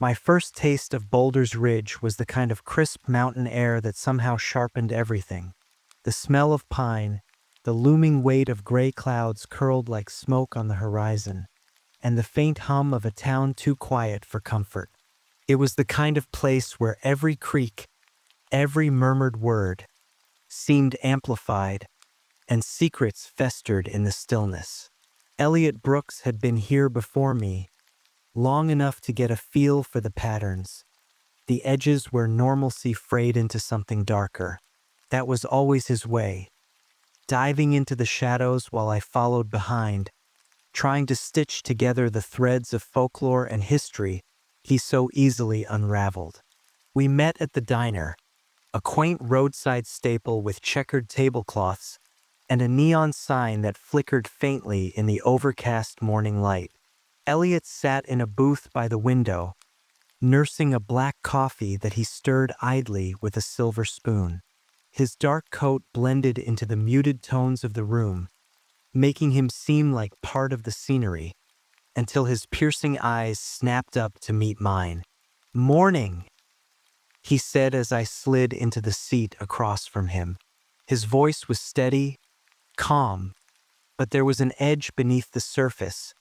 My first taste of Boulder's Ridge was the kind of crisp mountain air that somehow sharpened everything. The smell of pine, the looming weight of gray clouds curled like smoke on the horizon, and the faint hum of a town too quiet for comfort. It was the kind of place where every creak, every murmured word, seemed amplified, and secrets festered in the stillness. Elliot Brooks had been here before me, long enough to get a feel for the patterns, the edges where normalcy frayed into something darker. That was always his way, diving into the shadows while I followed behind, trying to stitch together the threads of folklore and history he so easily unraveled. We met at the diner, a quaint roadside staple with checkered tablecloths and a neon sign that flickered faintly in the overcast morning light. Elliot sat in a booth by the window, nursing a black coffee that he stirred idly with a silver spoon. His dark coat blended into the muted tones of the room, making him seem like part of the scenery, until his piercing eyes snapped up to meet mine. "Morning," he said as I slid into the seat across from him. His voice was steady, calm, but there was an edge beneath the surface,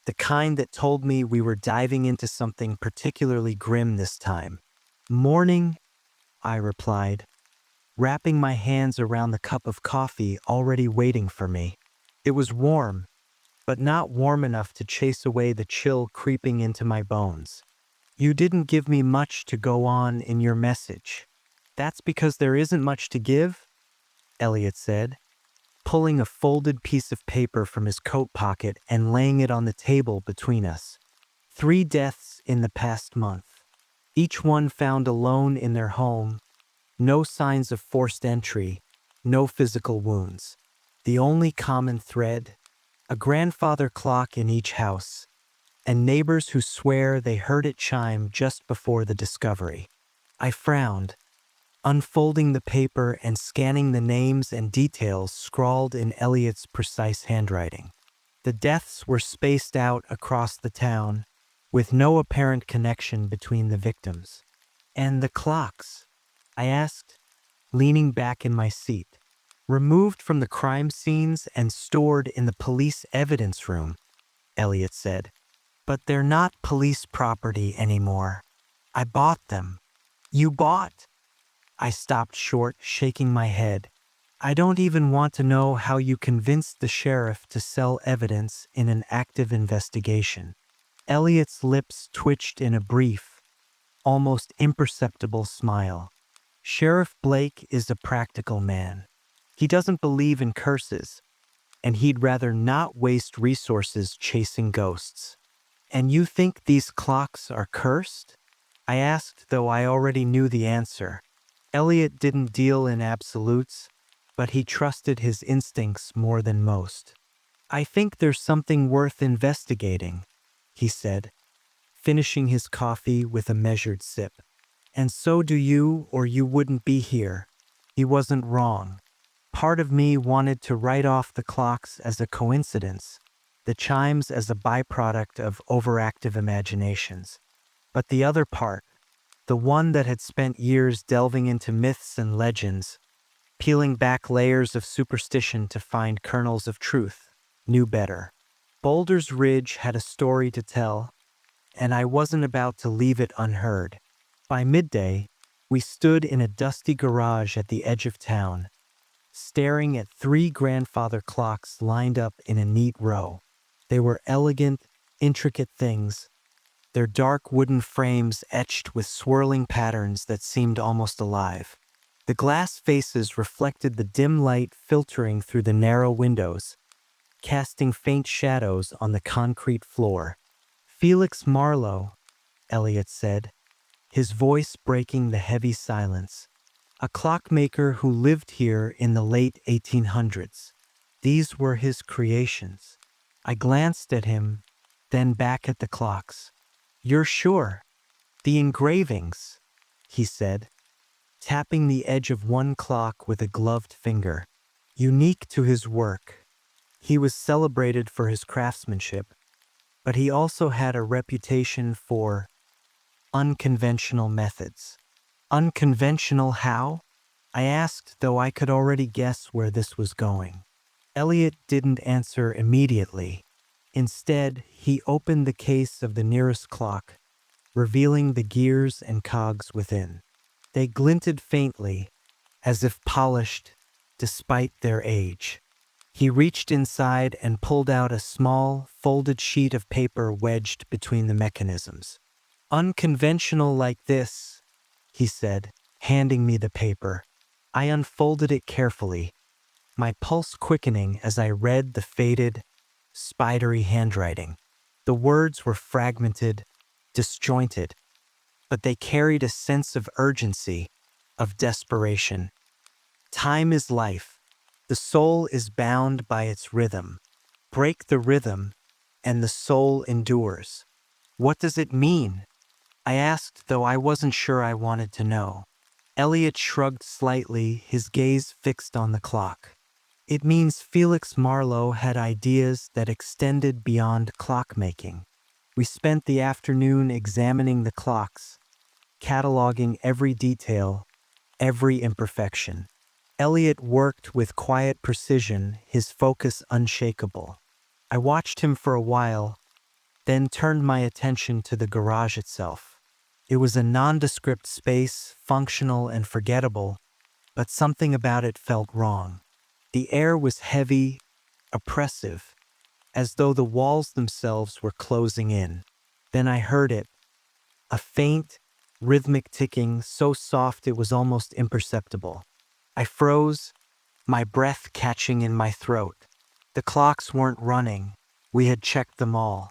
the kind that told me we were diving into something particularly grim this time. "Morning," I replied, wrapping my hands around the cup of coffee already waiting for me. It was warm, but not warm enough to chase away the chill creeping into my bones. "You didn't give me much to go on in your message." "That's because there isn't much to give," Elliot said, pulling a folded piece of paper from his coat pocket and laying it on the table between us. 3 deaths in the past month, each one found alone in their home, no signs of forced entry, no physical wounds. The only common thread, a grandfather clock in each house, and neighbors who swear they heard it chime just before the discovery. I frowned, unfolding the paper and scanning the names and details scrawled in Elliot's precise handwriting. The deaths were spaced out across the town, with no apparent connection between the victims. "And the clocks?" I asked, leaning back in my seat. "Removed from the crime scenes and stored in the police evidence room," Elliot said. "But they're not police property anymore. I bought them." "You bought?" I stopped short, shaking my head. "I don't even want to know how you convinced the sheriff to sell evidence in an active investigation." Elliot's lips twitched in a brief, almost imperceptible smile. "Sheriff Blake is a practical man. He doesn't believe in curses, and he'd rather not waste resources chasing ghosts." "And you think these clocks are cursed?" I asked, though I already knew the answer. Elliot didn't deal in absolutes, but he trusted his instincts more than most. "I think there's something worth investigating," he said, finishing his coffee with a measured sip. "And so do you, or you wouldn't be here." He wasn't wrong. Part of me wanted to write off the clocks as a coincidence, the chimes as a byproduct of overactive imaginations. But the other part, the one that had spent years delving into myths and legends, peeling back layers of superstition to find kernels of truth, knew better. Boulder's Ridge had a story to tell, and I wasn't about to leave it unheard. By midday, we stood in a dusty garage at the edge of town, staring at 3 grandfather clocks lined up in a neat row. They were elegant, intricate things, their dark wooden frames etched with swirling patterns that seemed almost alive. The glass faces reflected the dim light filtering through the narrow windows, casting faint shadows on the concrete floor. "Felix Marlowe," Elliot said, his voice breaking the heavy silence. "A clockmaker who lived here in the late 1800s. These were his creations." I glanced at him, then back at the clocks. "You're sure?" "The engravings," he said, tapping the edge of one clock with a gloved finger. Unique to his work, he was celebrated for his craftsmanship, but he also had a reputation for unconventional methods. Unconventional how? I asked, though I could already guess where this was going. Elliot didn't answer immediately. Instead, he opened the case of the nearest clock, revealing the gears and cogs within. They glinted faintly, as if polished, despite their age. He reached inside and pulled out a small, folded sheet of paper wedged between the mechanisms. "Unconventional like this," he said, handing me the paper. I unfolded it carefully, my pulse quickening as I read the faded, spidery handwriting. The words were fragmented, disjointed, but they carried a sense of urgency, of desperation. Time is life. The soul is bound by its rhythm. Break the rhythm, and the soul endures. What does it mean? I asked, though I wasn't sure I wanted to know. Elliot shrugged slightly, his gaze fixed on the clock. It means Felix Marlowe had ideas that extended beyond clockmaking. We spent the afternoon examining the clocks, cataloging every detail, every imperfection. Elliot worked with quiet precision, his focus unshakable. I watched him for a while, then turned my attention to the garage itself. It was a nondescript space, functional and forgettable, but something about it felt wrong. The air was heavy, oppressive, as though the walls themselves were closing in. Then I heard it, a faint, rhythmic ticking so soft it was almost imperceptible. I froze, my breath catching in my throat. The clocks weren't running, we had checked them all,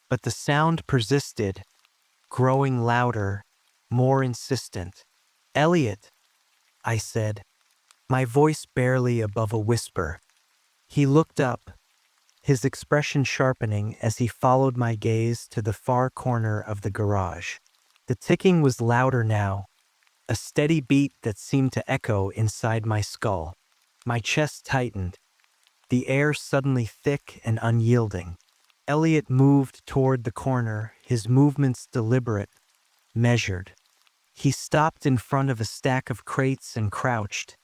but the sound persisted, growing louder, more insistent. "Elliot," I said, my voice barely above a whisper. He looked up, his expression sharpening as he followed my gaze to the far corner of the garage. The ticking was louder now, a steady beat that seemed to echo inside my skull. My chest tightened, the air suddenly thick and unyielding. Elliot moved toward the corner, his movements deliberate, measured. He stopped in front of a stack of crates and crouched,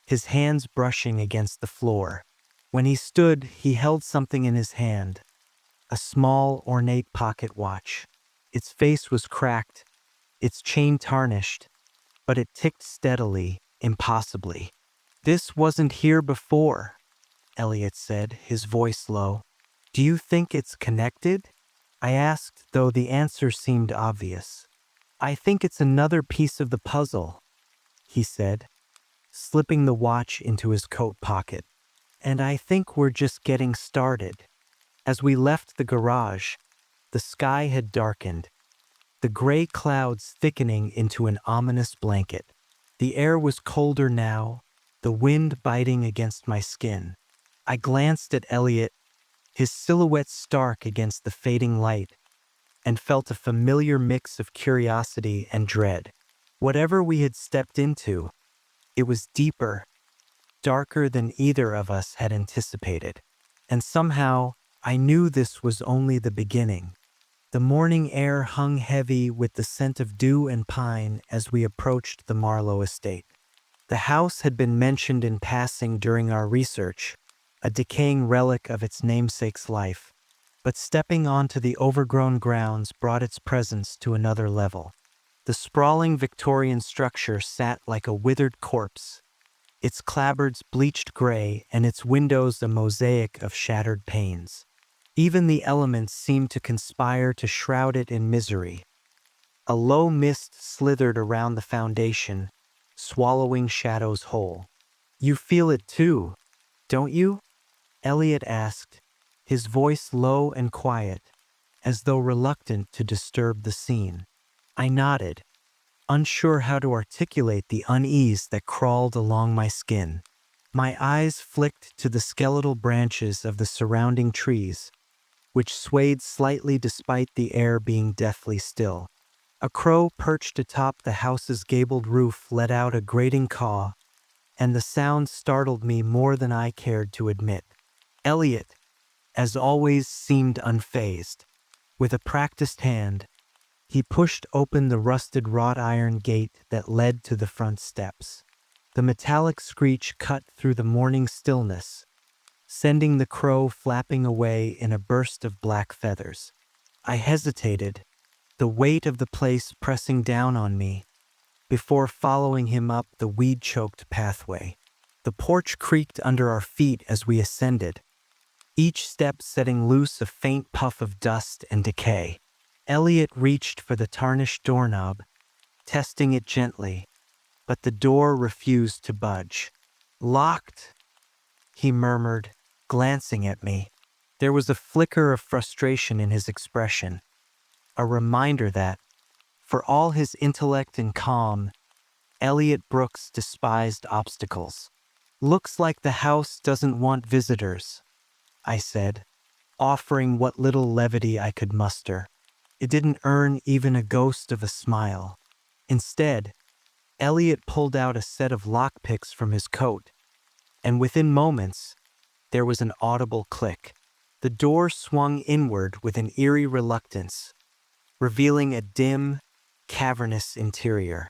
his hands brushing against the floor. When he stood, he held something in his hand, a small, ornate pocket watch. Its face was cracked, its chain tarnished, but it ticked steadily, impossibly. "This wasn't here before," Elliot said, his voice low. "Do you think it's connected?" I asked, though the answer seemed obvious. "I think it's another piece of the puzzle," he said, slipping the watch into his coat pocket. "And I think we're just getting started." As we left the garage, the sky had darkened, the gray clouds thickening into an ominous blanket. The air was colder now, the wind biting against my skin. I glanced at Elliot, his silhouette stark against the fading light, and felt a familiar mix of curiosity and dread. Whatever we had stepped into, it was deeper, darker than either of us had anticipated. And somehow, I knew this was only the beginning. The morning air hung heavy with the scent of dew and pine as we approached the Marlowe Estate. The house had been mentioned in passing during our research, a decaying relic of its namesake's life, but stepping onto the overgrown grounds brought its presence to another level. The sprawling Victorian structure sat like a withered corpse, its clapboards bleached gray and its windows a mosaic of shattered panes. Even the elements seemed to conspire to shroud it in misery. A low mist slithered around the foundation, swallowing shadows whole. "You feel it too, don't you?" Elliot asked, his voice low and quiet, as though reluctant to disturb the scene. I nodded, unsure how to articulate the unease that crawled along my skin. My eyes flicked to the skeletal branches of the surrounding trees, which swayed slightly despite the air being deathly still. A crow perched atop the house's gabled roof let out a grating caw, and the sound startled me more than I cared to admit. Elliot, as always, seemed unfazed. With a practiced hand, He pushed open the rusted wrought iron gate that led to the front steps. The metallic screech cut through the morning stillness, sending the crow flapping away in a burst of black feathers. I hesitated, the weight of the place pressing down on me, before following him up the weed-choked pathway. The porch creaked under our feet as we ascended, each step setting loose a faint puff of dust and decay. Elliot reached for the tarnished doorknob, testing it gently, but the door refused to budge. "Locked," he murmured, glancing at me. There was a flicker of frustration in his expression, a reminder that, for all his intellect and calm, Elliot Brooks despised obstacles. "Looks like the house doesn't want visitors," I said, offering what little levity I could muster. It didn't earn even a ghost of a smile. Instead, Elliot pulled out a set of lockpicks from his coat, and within moments, there was an audible click. The door swung inward with an eerie reluctance, revealing a dim, cavernous interior.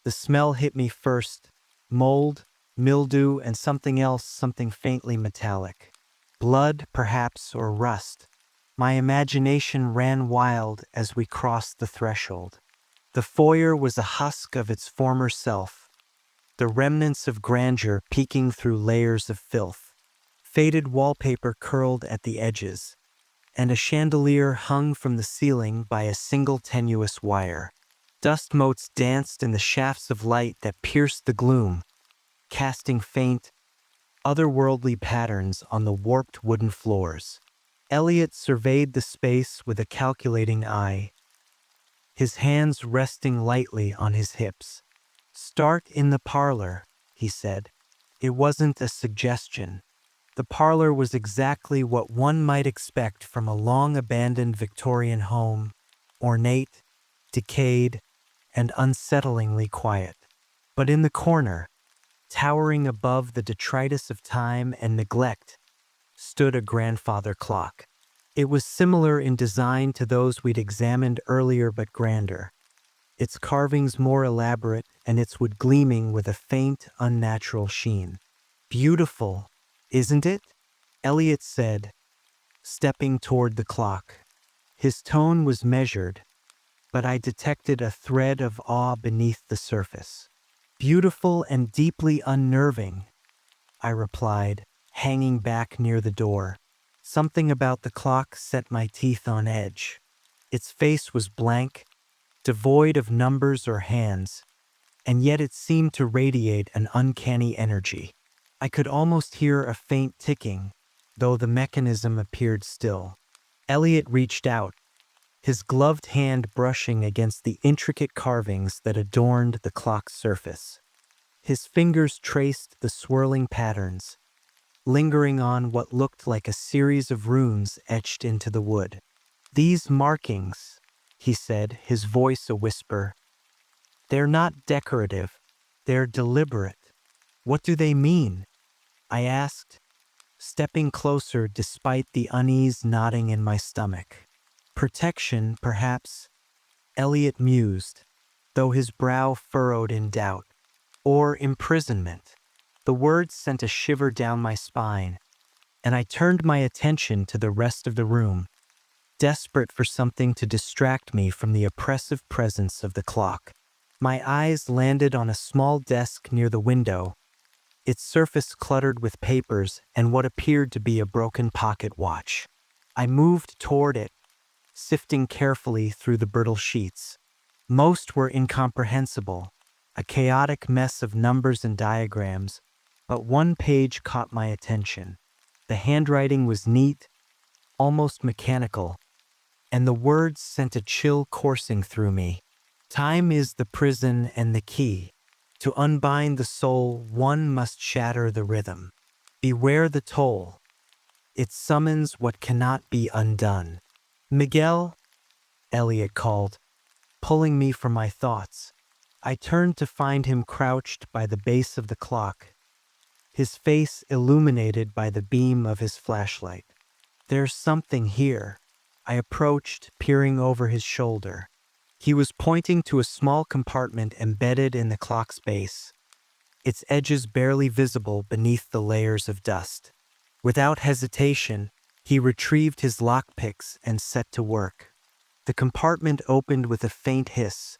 The smell hit me first: mold, mildew, and something faintly metallic. Blood, perhaps, or rust. My imagination ran wild as we crossed the threshold. The foyer was a husk of its former self, the remnants of grandeur peeking through layers of filth. Faded wallpaper curled at the edges, and a chandelier hung from the ceiling by a single tenuous wire. Dust motes danced in the shafts of light that pierced the gloom, casting faint, otherworldly patterns on the warped wooden floors. Elliot surveyed the space with a calculating eye, his hands resting lightly on his hips. "Start in the parlor," he said. It wasn't a suggestion. The parlor was exactly what one might expect from a long-abandoned Victorian home, ornate, decayed, and unsettlingly quiet. But in the corner, towering above the detritus of time and neglect, stood a grandfather clock. It was similar in design to those we'd examined earlier but grander, its carvings more elaborate and its wood gleaming with a faint, unnatural sheen. "Beautiful, isn't it?" Elliot said, stepping toward the clock. His tone was measured, but I detected a thread of awe beneath the surface. "Beautiful and deeply unnerving," I replied, hanging back near the door. Something about the clock set my teeth on edge. Its face was blank, devoid of numbers or hands, and yet it seemed to radiate an uncanny energy. I could almost hear a faint ticking, though the mechanism appeared still. Elliot reached out, his gloved hand brushing against the intricate carvings that adorned the clock's surface. His fingers traced the swirling patterns, lingering on what looked like a series of runes etched into the wood. "These markings," he said, his voice a whisper, "they're not decorative, they're deliberate." "What do they mean?" I asked, stepping closer despite the unease knotting in my stomach. "Protection, perhaps," Elliot mused, though his brow furrowed in doubt. "Or imprisonment." The words sent a shiver down my spine, and I turned my attention to the rest of the room, desperate for something to distract me from the oppressive presence of the clock. My eyes landed on a small desk near the window, its surface cluttered with papers and what appeared to be a broken pocket watch. I moved toward it, sifting carefully through the brittle sheets. Most were incomprehensible, a chaotic mess of numbers and diagrams, but one page caught my attention. The handwriting was neat, almost mechanical, and the words sent a chill coursing through me. "Time is the prison and the key. To unbind the soul, one must shatter the rhythm. Beware the toll. It summons what cannot be undone." "Miguel," Elliot called, pulling me from my thoughts. I turned to find him crouched by the base of the clock, his face illuminated by the beam of his flashlight. "There's something here." I approached, peering over his shoulder. He was pointing to a small compartment embedded in the clock's base, its edges barely visible beneath the layers of dust. Without hesitation, he retrieved his lockpicks and set to work. The compartment opened with a faint hiss,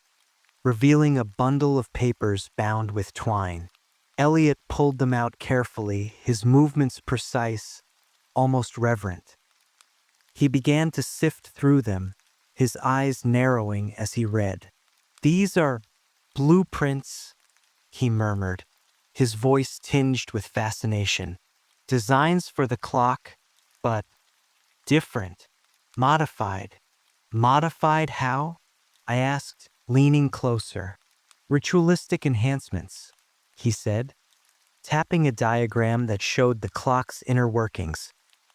revealing a bundle of papers bound with twine. Elliot pulled them out carefully, his movements precise, almost reverent. He began to sift through them, his eyes narrowing as he read. "These are blueprints," he murmured, his voice tinged with fascination. "Designs for the clock, but different, modified." "Modified how?" I asked, leaning closer. "Ritualistic enhancements," he said, tapping a diagram that showed the clock's inner workings.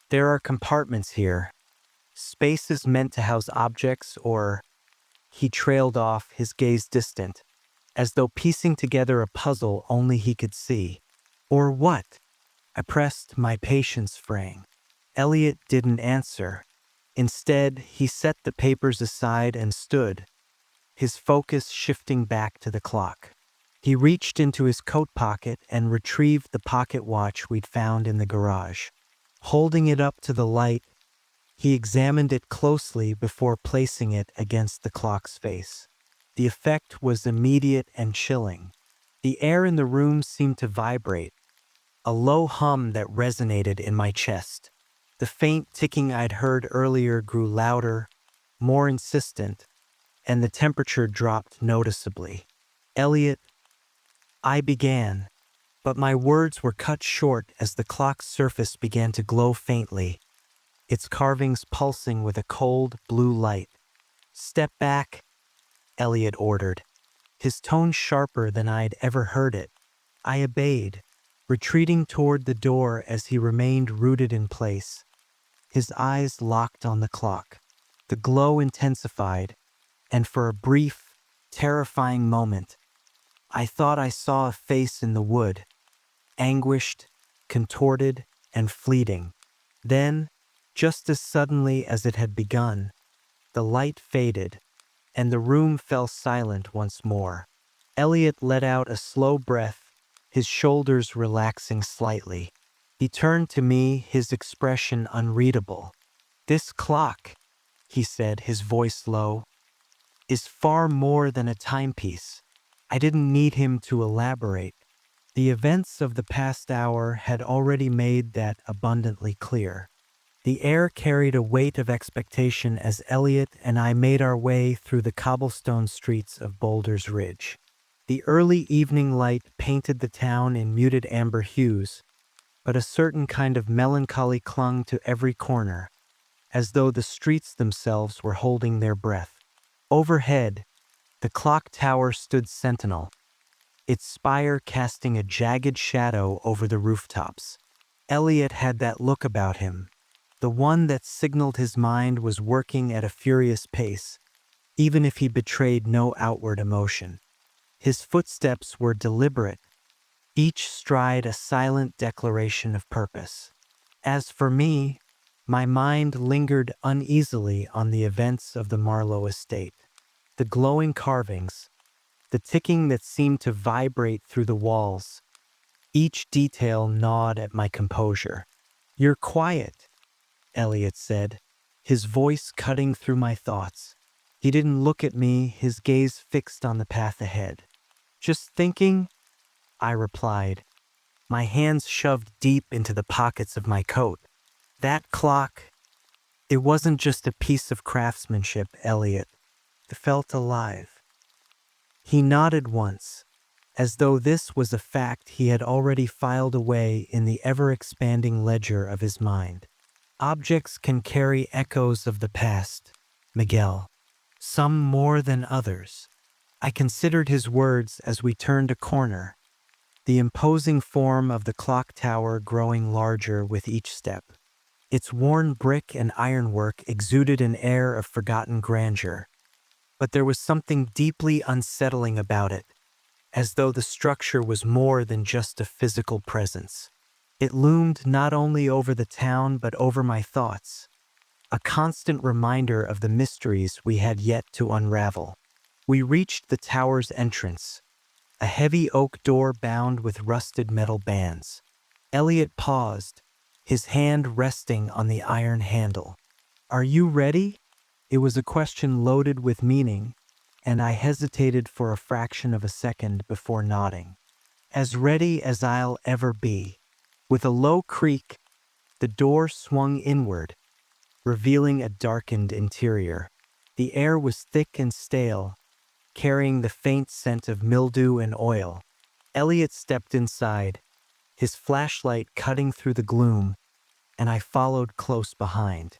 "There are compartments here, spaces meant to house objects or—" He trailed off, his gaze distant, as though piecing together a puzzle only he could see. "Or what?" I pressed, my patience fraying. Elliot didn't answer. Instead, he set the papers aside and stood, his focus shifting back to the clock. He reached into his coat pocket and retrieved the pocket watch we'd found in the garage. Holding it up to the light, he examined it closely before placing it against the clock's face. The effect was immediate and chilling. The air in the room seemed to vibrate, a low hum that resonated in my chest. The faint ticking I'd heard earlier grew louder, more insistent, and the temperature dropped noticeably. "Elliot," I began, but my words were cut short as the clock's surface began to glow faintly, its carvings pulsing with a cold, blue light. "Step back," Elliot ordered, his tone sharper than I'd ever heard it. I obeyed, retreating toward the door as he remained rooted in place, his eyes locked on the clock. The glow intensified, and for a brief, terrifying moment, I thought I saw a face in the wood, anguished, contorted, and fleeting. Then, just as suddenly as it had begun, the light faded, and the room fell silent once more. Elliot let out a slow breath, his shoulders relaxing slightly. He turned to me, his expression unreadable. "This clock," he said, his voice low, "is far more than a timepiece." I didn't need him to elaborate. The events of the past hour had already made that abundantly clear. The air carried a weight of expectation as Elliot and I made our way through the cobblestone streets of Boulder's Ridge. The early evening light painted the town in muted amber hues, but a certain kind of melancholy clung to every corner, as though the streets themselves were holding their breath. Overhead, the clock tower stood sentinel, its spire casting a jagged shadow over the rooftops. Elliot had that look about him, the one that signaled his mind was working at a furious pace, even if he betrayed no outward emotion. His footsteps were deliberate, each stride a silent declaration of purpose. As for me, my mind lingered uneasily on the events of the Marlowe Estate. The glowing carvings, the ticking that seemed to vibrate through the walls, each detail gnawed at my composure. "You're quiet," Elliot said, his voice cutting through my thoughts. He didn't look at me, his gaze fixed on the path ahead. "Just thinking," I replied, my hands shoved deep into the pockets of my coat. "That clock, it wasn't just a piece of craftsmanship, Elliot. It felt alive." He nodded once, as though this was a fact he had already filed away in the ever-expanding ledger of his mind. "Objects can carry echoes of the past, Miguel, some more than others." I considered his words as we turned a corner, the imposing form of the clock tower growing larger with each step. Its worn brick and ironwork exuded an air of forgotten grandeur, but there was something deeply unsettling about it, as though the structure was more than just a physical presence. It loomed not only over the town but over my thoughts, a constant reminder of the mysteries we had yet to unravel. We reached the tower's entrance, a heavy oak door bound with rusted metal bands. Elliot paused, his hand resting on the iron handle. "Are you ready?" It was a question loaded with meaning, and I hesitated for a fraction of a second before nodding. "As ready as I'll ever be." With a low creak, the door swung inward, revealing a darkened interior. The air was thick and stale, carrying the faint scent of mildew and oil. Elliot stepped inside, his flashlight cutting through the gloom, and I followed close behind.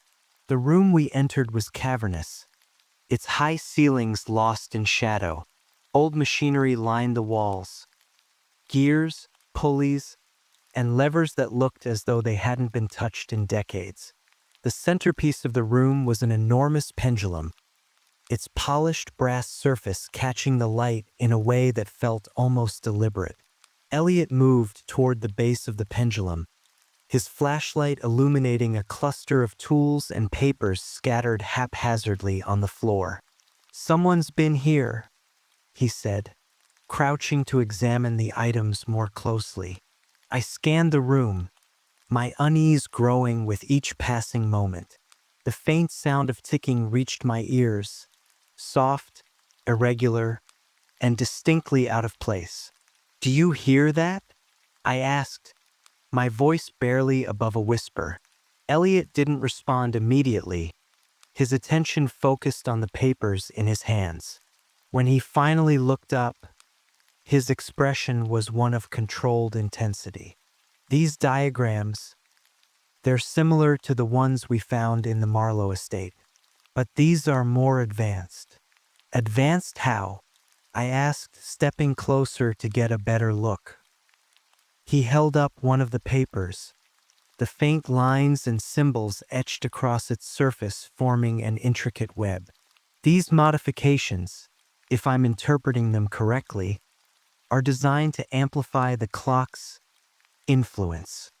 The room we entered was cavernous, its high ceilings lost in shadow. Old machinery lined the walls, gears, pulleys, and levers that looked as though they hadn't been touched in decades. The centerpiece of the room was an enormous pendulum, its polished brass surface catching the light in a way that felt almost deliberate. Elliot moved toward the base of the pendulum, his flashlight illuminating a cluster of tools and papers scattered haphazardly on the floor. "Someone's been here," he said, crouching to examine the items more closely. I scanned the room, my unease growing with each passing moment. The faint sound of ticking reached my ears, soft, irregular, and distinctly out of place. "Do you hear that?" I asked, my voice barely above a whisper. Elliot didn't respond immediately, his attention focused on the papers in his hands. When he finally looked up, his expression was one of controlled intensity. "These diagrams, they're similar to the ones we found in the Marlowe Estate, but these are more advanced." "Advanced how?" I asked, stepping closer to get a better look. He held up one of the papers, the faint lines and symbols etched across its surface forming an intricate web. "These modifications, if I'm interpreting them correctly, are designed to amplify the clock's influence."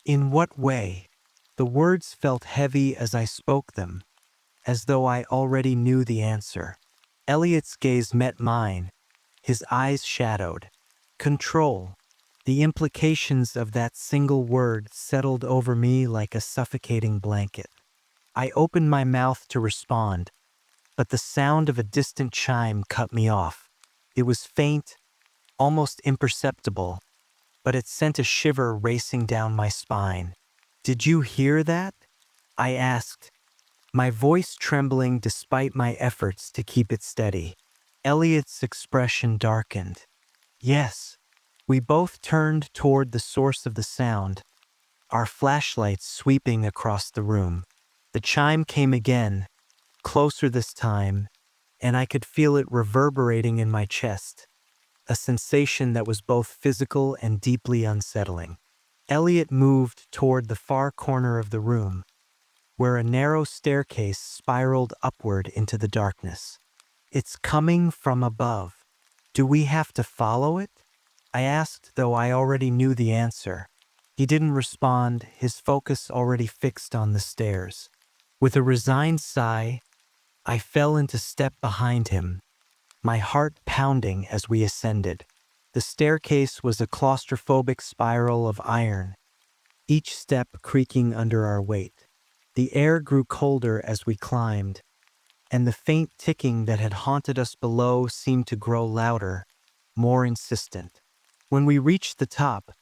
"In what way?" The words felt heavy as I spoke them, as though I already knew the answer. Elliot's gaze met mine, his eyes shadowed. "Control." The implications of that single word settled over me like a suffocating blanket. I opened my mouth to respond, but the sound of a distant chime cut me off. It was faint, almost imperceptible, but it sent a shiver racing down my spine. "Did you hear that?" I asked, my voice trembling despite my efforts to keep it steady. Elliot's expression darkened. "Yes." We both turned toward the source of the sound, our flashlights sweeping across the room. The chime came again, closer this time, and I could feel it reverberating in my chest, a sensation that was both physical and deeply unsettling. Elliot moved toward the far corner of the room, where a narrow staircase spiraled upward into the darkness. "It's coming from above. Do we have to follow it?" I asked, though I already knew the answer. He didn't respond, his focus already fixed on the stairs. With a resigned sigh, I fell into step behind him, my heart pounding as we ascended. The staircase was a claustrophobic spiral of iron, each step creaking under our weight. The air grew colder as we climbed, and the faint ticking that had haunted us below seemed to grow louder, more insistent. When we reached the top,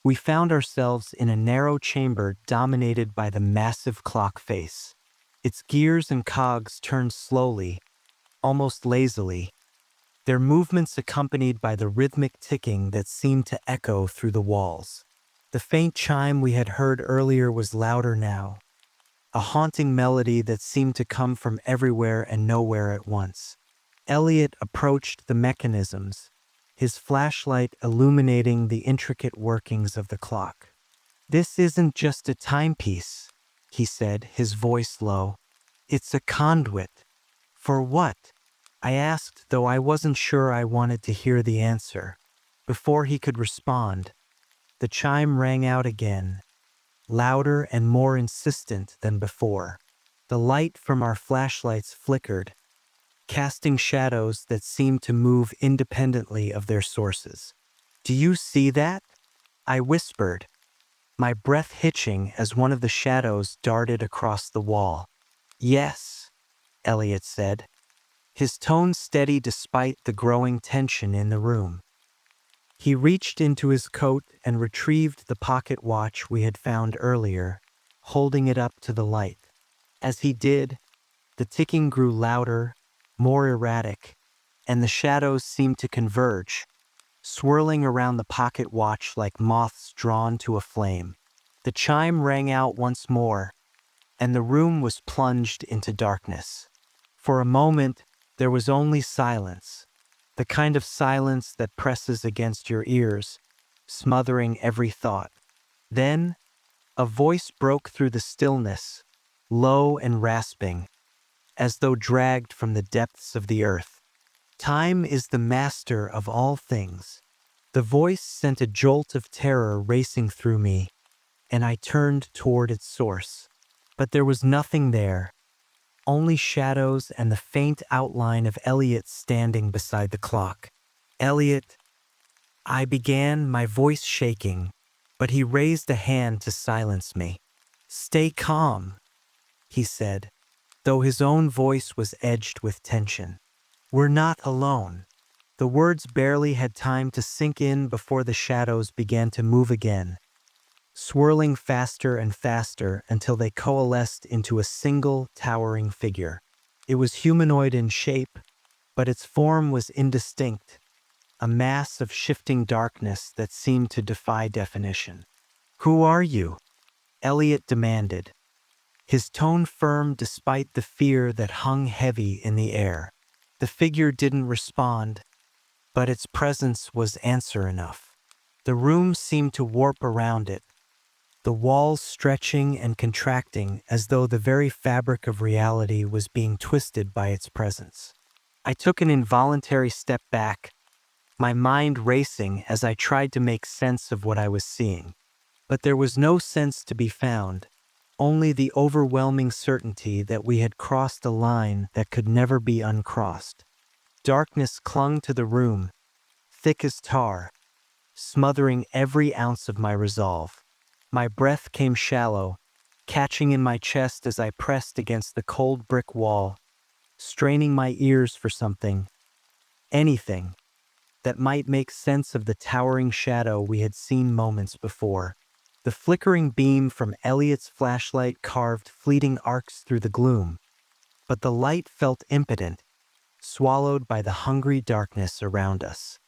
we found ourselves in a narrow chamber dominated by the massive clock face. Its gears and cogs turned slowly, almost lazily, their movements accompanied by the rhythmic ticking that seemed to echo through the walls. The faint chime we had heard earlier was louder now, a haunting melody that seemed to come from everywhere and nowhere at once. Elliot approached the mechanisms, his flashlight illuminating the intricate workings of the clock. "This isn't just a timepiece," he said, his voice low. "It's a conduit." "For what?" I asked, though I wasn't sure I wanted to hear the answer. Before he could respond, the chime rang out again, louder and more insistent than before. The light from our flashlights flickered, casting shadows that seemed to move independently of their sources. "Do you see that?" I whispered, my breath hitching as one of the shadows darted across the wall. "Yes," Elliot said, his tone steady despite the growing tension in the room. He reached into his coat and retrieved the pocket watch we had found earlier, holding it up to the light. As he did, the ticking grew louder, more erratic, and the shadows seemed to converge, swirling around the pocket watch like moths drawn to a flame. The chime rang out once more, and the room was plunged into darkness. For a moment, there was only silence, the kind of silence that presses against your ears, smothering every thought. Then, a voice broke through the stillness, low and rasping, as though dragged from the depths of the earth. "Time is the master of all things." The voice sent a jolt of terror racing through me, and I turned toward its source. But there was nothing there, only shadows and the faint outline of Elliot standing beside the clock. "Elliot," I began, my voice shaking, but he raised a hand to silence me. "Stay calm," he said, though his own voice was edged with tension. "We're not alone." The words barely had time to sink in before the shadows began to move again, swirling faster and faster until they coalesced into a single towering figure. It was humanoid in shape, but its form was indistinct, a mass of shifting darkness that seemed to defy definition. "Who are you?" Elliot demanded, his tone firm despite the fear that hung heavy in the air. The figure didn't respond, but its presence was answer enough. The room seemed to warp around it, the walls stretching and contracting as though the very fabric of reality was being twisted by its presence. I took an involuntary step back, my mind racing as I tried to make sense of what I was seeing. But there was no sense to be found, only the overwhelming certainty that we had crossed a line that could never be uncrossed. Darkness clung to the room, thick as tar, smothering every ounce of my resolve. My breath came shallow, catching in my chest as I pressed against the cold brick wall, straining my ears for something, anything, that might make sense of the towering shadow we had seen moments before. The flickering beam from Elliot's flashlight carved fleeting arcs through the gloom, but the light felt impotent, swallowed by the hungry darkness around us.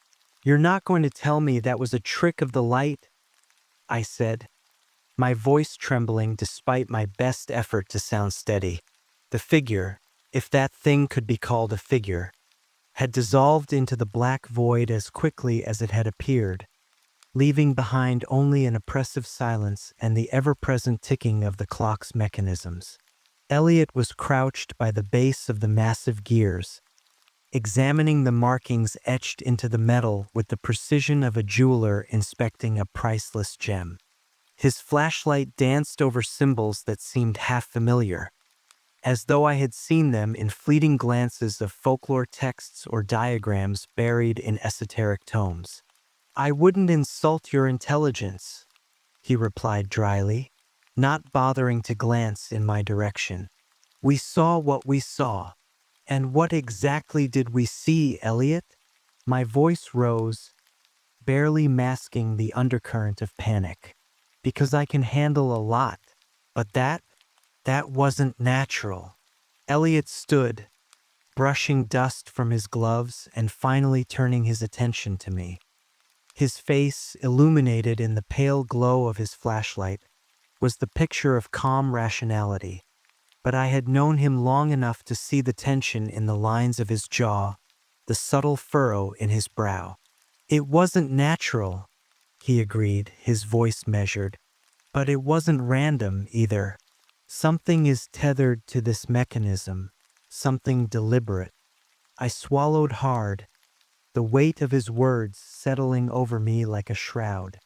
"You're not going to tell me that was a trick of the light?" I said, my voice trembling despite my best effort to sound steady. The figure, if that thing could be called a figure, had dissolved into the black void as quickly as it had appeared, leaving behind only an oppressive silence and the ever-present ticking of the clock's mechanisms. Elliot was crouched by the base of the massive gears, examining the markings etched into the metal with the precision of a jeweler inspecting a priceless gem. His flashlight danced over symbols that seemed half familiar, as though I had seen them in fleeting glances of folklore texts or diagrams buried in esoteric tomes. "I wouldn't insult your intelligence," he replied dryly, not bothering to glance in my direction. "We saw what we saw." "And what exactly did we see, Elliot?" My voice rose, barely masking the undercurrent of panic. "Because I can handle a lot, but that wasn't natural." Elliot stood, brushing dust from his gloves and finally turning his attention to me. His face, illuminated in the pale glow of his flashlight, was the picture of calm rationality, but I had known him long enough to see the tension in the lines of his jaw, the subtle furrow in his brow. "It wasn't natural," he agreed, his voice measured, "but it wasn't random either. Something is tethered to this mechanism, something deliberate." I swallowed hard, the weight of his words settling over me like a shroud.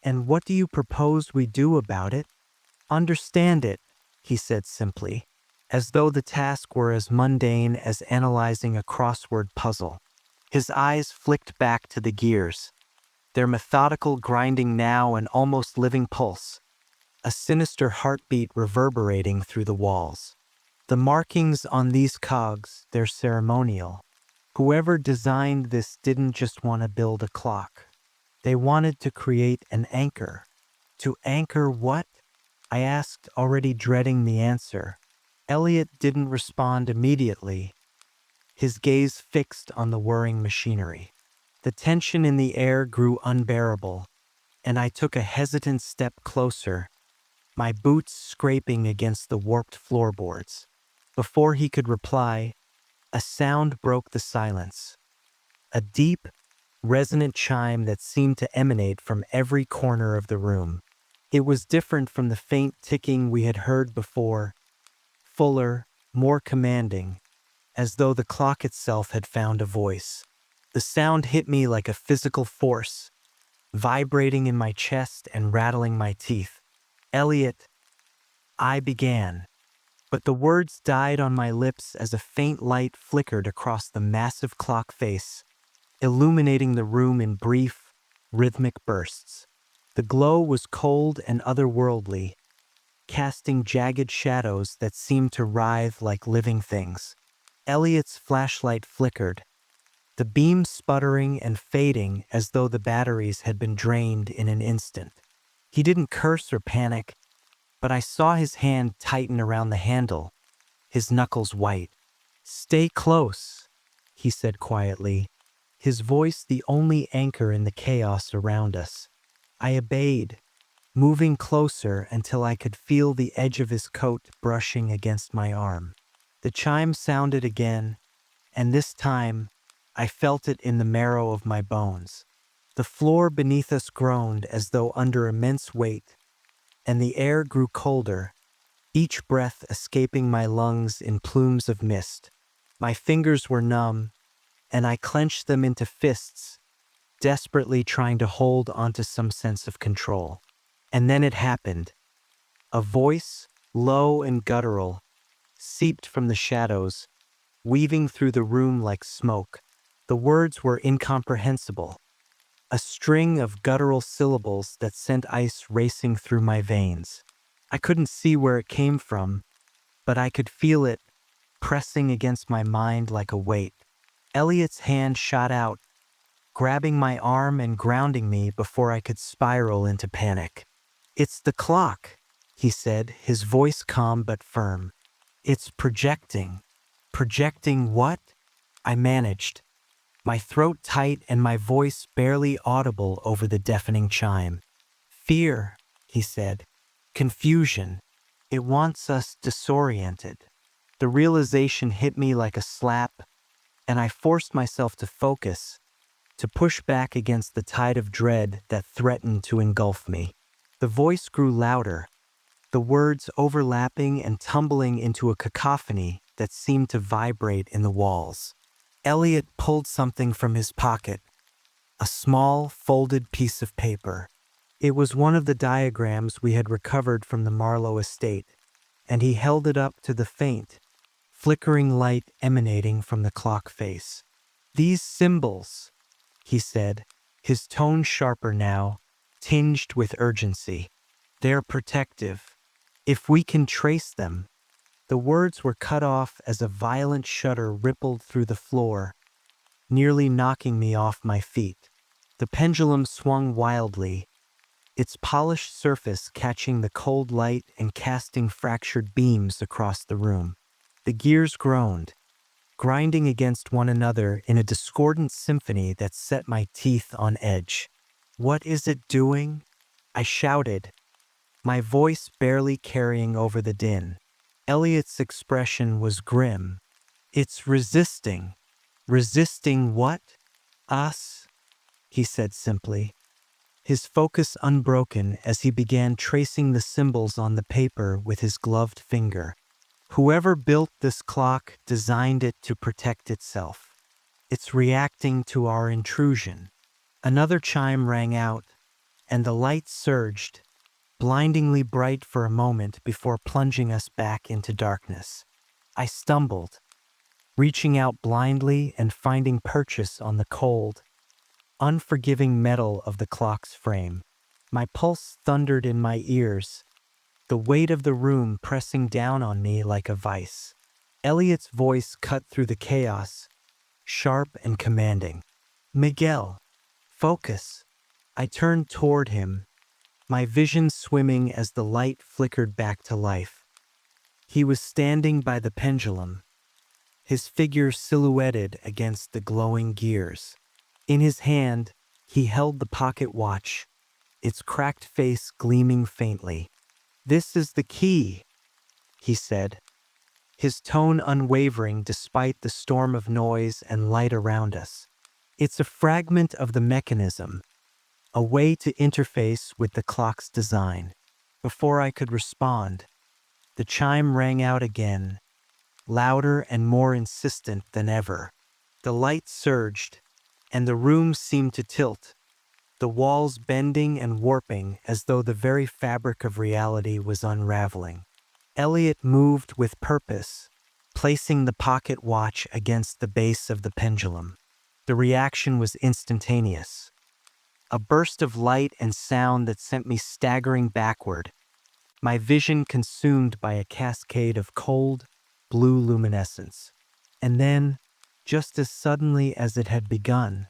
"And what do you propose we do about it?" "Understand it," he said simply. as though the task were as mundane as analyzing a crossword puzzle. His eyes flicked back to the gears, their methodical grinding now an almost living pulse, a sinister heartbeat reverberating through the walls. The markings on these cogs, they're ceremonial. Whoever designed this didn't just want to build a clock. They wanted to create an anchor. To anchor what? I asked, already dreading the answer. Elliot didn't respond immediately, his gaze fixed on the whirring machinery. The tension in the air grew unbearable, and I took a hesitant step closer, my boots scraping against the warped floorboards. Before he could reply, a sound broke the silence. A deep, resonant chime that seemed to emanate from every corner of the room. It was different from the faint ticking we had heard before, fuller, more commanding, as though the clock itself had found a voice. The sound hit me like a physical force, vibrating in my chest and rattling my teeth. Elliot, I began, but the words died on my lips as a faint light flickered across the massive clock face, illuminating the room in brief, rhythmic bursts. The glow was cold and otherworldly, casting jagged shadows that seemed to writhe like living things. Elliot's flashlight flickered, the beam sputtering and fading as though the batteries had been drained in an instant. He didn't curse or panic, but I saw his hand tighten around the handle, his knuckles white. "Stay close," he said quietly, his voice the only anchor in the chaos around us. I obeyed, moving closer until I could feel the edge of his coat brushing against my arm. The chime sounded again, and this time I felt it in the marrow of my bones. The floor beneath us groaned as though under immense weight, and the air grew colder, each breath escaping my lungs in plumes of mist. My fingers were numb, and I clenched them into fists, desperately trying to hold onto some sense of control. And then it happened. A voice, low and guttural, seeped from the shadows, weaving through the room like smoke. The words were incomprehensible, a string of guttural syllables that sent ice racing through my veins. I couldn't see where it came from, but I could feel it pressing against my mind like a weight. Elliot's hand shot out, grabbing my arm and grounding me before I could spiral into panic. "It's the clock," he said, his voice calm but firm. "It's projecting." "Projecting what?" I managed, my throat tight and my voice barely audible over the deafening chime. "Fear," he said. "Confusion. It wants us disoriented." The realization hit me like a slap, and I forced myself to focus, to push back against the tide of dread that threatened to engulf me. The voice grew louder, the words overlapping and tumbling into a cacophony that seemed to vibrate in the walls. Elliot pulled something from his pocket, a small, folded piece of paper. It was one of the diagrams we had recovered from the Marlowe Estate, and he held it up to the faint, flickering light emanating from the clock face. "These symbols," he said, his tone sharper now, tinged with urgency. "They're protective. If we can trace them." The words were cut off as a violent shudder rippled through the floor, nearly knocking me off my feet. The pendulum swung wildly, its polished surface catching the cold light and casting fractured beams across the room. The gears groaned, grinding against one another in a discordant symphony that set my teeth on edge. "What is it doing?" I shouted, my voice barely carrying over the din. Elliot's expression was grim. "It's resisting." "Resisting what?" "Us," he said simply, his focus unbroken as he began tracing the symbols on the paper with his gloved finger. "Whoever built this clock designed it to protect itself. It's reacting to our intrusion." Another chime rang out, and the light surged, blindingly bright for a moment before plunging us back into darkness. I stumbled, reaching out blindly and finding purchase on the cold, unforgiving metal of the clock's frame. My pulse thundered in my ears, the weight of the room pressing down on me like a vice. Elliot's voice cut through the chaos, sharp and commanding. "Miguel, focus." I turned toward him, my vision swimming as the light flickered back to life. He was standing by the pendulum, his figure silhouetted against the glowing gears. In his hand, he held the pocket watch, its cracked face gleaming faintly. "This is the key," he said, his tone unwavering despite the storm of noise and light around us. "It's a fragment of the mechanism, a way to interface with the clock's design." Before I could respond, the chime rang out again, louder and more insistent than ever. The light surged, and the room seemed to tilt, the walls bending and warping as though the very fabric of reality was unraveling. Elliot moved with purpose, placing the pocket watch against the base of the pendulum. The reaction was instantaneous. A burst of light and sound that sent me staggering backward, my vision consumed by a cascade of cold, blue luminescence. And then, just as suddenly as it had begun,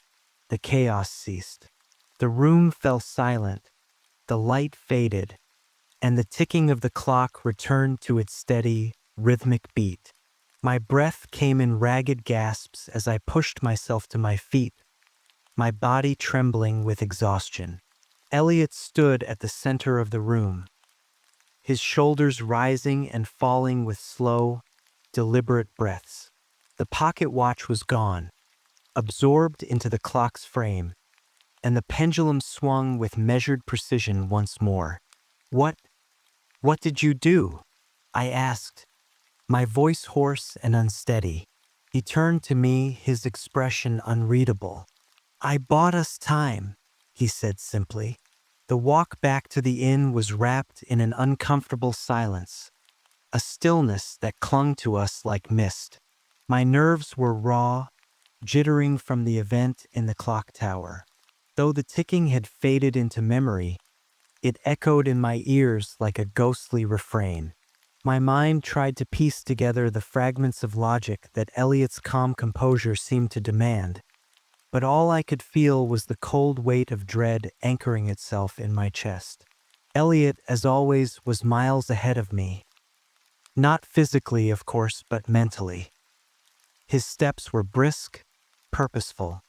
the chaos ceased. The room fell silent, the light faded, and the ticking of the clock returned to its steady, rhythmic beat. My breath came in ragged gasps as I pushed myself to my feet, my body trembling with exhaustion. Elliot stood at the center of the room, his shoulders rising and falling with slow, deliberate breaths. The pocket watch was gone, absorbed into the clock's frame, and the pendulum swung with measured precision once more. What did you do?" I asked, my voice hoarse and unsteady. He turned to me, his expression unreadable. "I bought us time," he said simply. The walk back to the inn was wrapped in an uncomfortable silence, a stillness that clung to us like mist. My nerves were raw, jittering from the event in the clock tower. Though the ticking had faded into memory, it echoed in my ears like a ghostly refrain. My mind tried to piece together the fragments of logic that Elliot's calm composure seemed to demand, but all I could feel was the cold weight of dread anchoring itself in my chest. Elliot, as always, was miles ahead of me. Not physically, of course, but mentally. His steps were brisk, purposeful,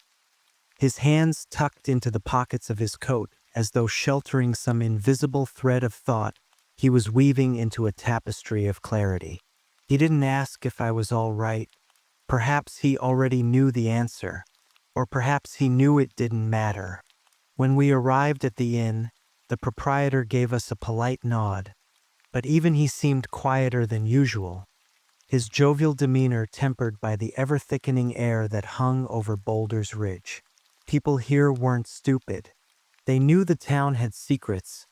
his hands tucked into the pockets of his coat as though sheltering some invisible thread of thought he was weaving into a tapestry of clarity. He didn't ask if I was all right. Perhaps he already knew the answer, or perhaps he knew it didn't matter. When we arrived at the inn, the proprietor gave us a polite nod, but even he seemed quieter than usual, his jovial demeanor tempered by the ever-thickening air that hung over Boulder's Ridge. People here weren't stupid. They knew the town had secrets,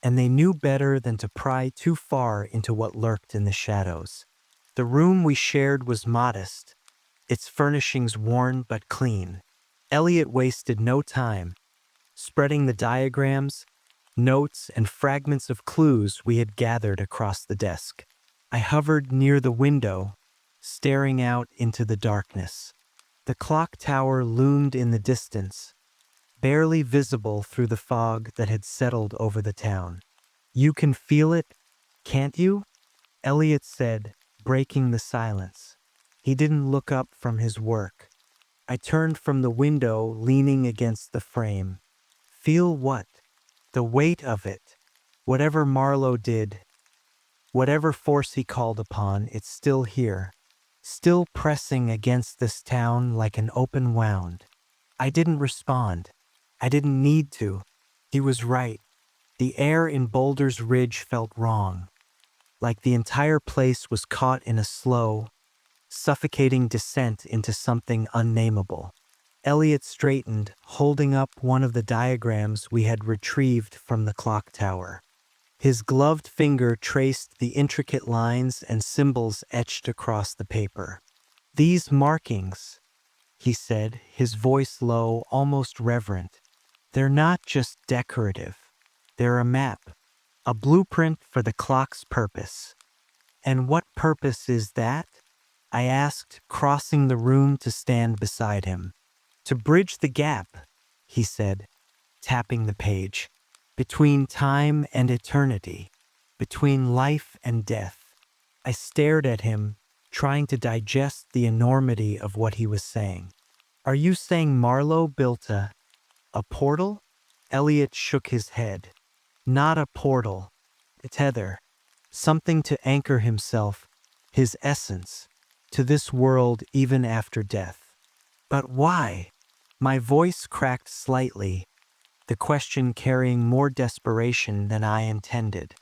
and they knew better than to pry too far into what lurked in the shadows. The room we shared was modest, its furnishings worn but clean. Elliot wasted no time, spreading the diagrams, notes, and fragments of clues we had gathered across the desk. I hovered near the window, staring out into the darkness. The clock tower loomed in the distance, barely visible through the fog that had settled over the town. "You can feel it, can't you?" Elliot said, breaking the silence. He didn't look up from his work. I turned from the window, leaning against the frame. "Feel what?" "The weight of it. Whatever Marlowe did, whatever force he called upon, it's still here, still pressing against this town like an open wound." I didn't respond. I didn't need to. He was right. The air in Boulder's Ridge felt wrong, like the entire place was caught in a slow, suffocating descent into something unnameable. Elliot straightened, holding up one of the diagrams we had retrieved from the clock tower. His gloved finger traced the intricate lines and symbols etched across the paper. "These markings," he said, his voice low, almost reverent, "they're not just decorative. They're a map, a blueprint for the clock's purpose." "And what purpose is that?" I asked, crossing the room to stand beside him. "To bridge the gap," he said, tapping the page, "between time and eternity, between life and death." I stared at him, trying to digest the enormity of what he was saying. "Are you saying Marlowe built a portal?" Elliot shook his head. "Not a portal. A tether. Something to anchor himself, his essence, to this world even after death." "But why?" My voice cracked slightly, the question carrying more desperation than I intended.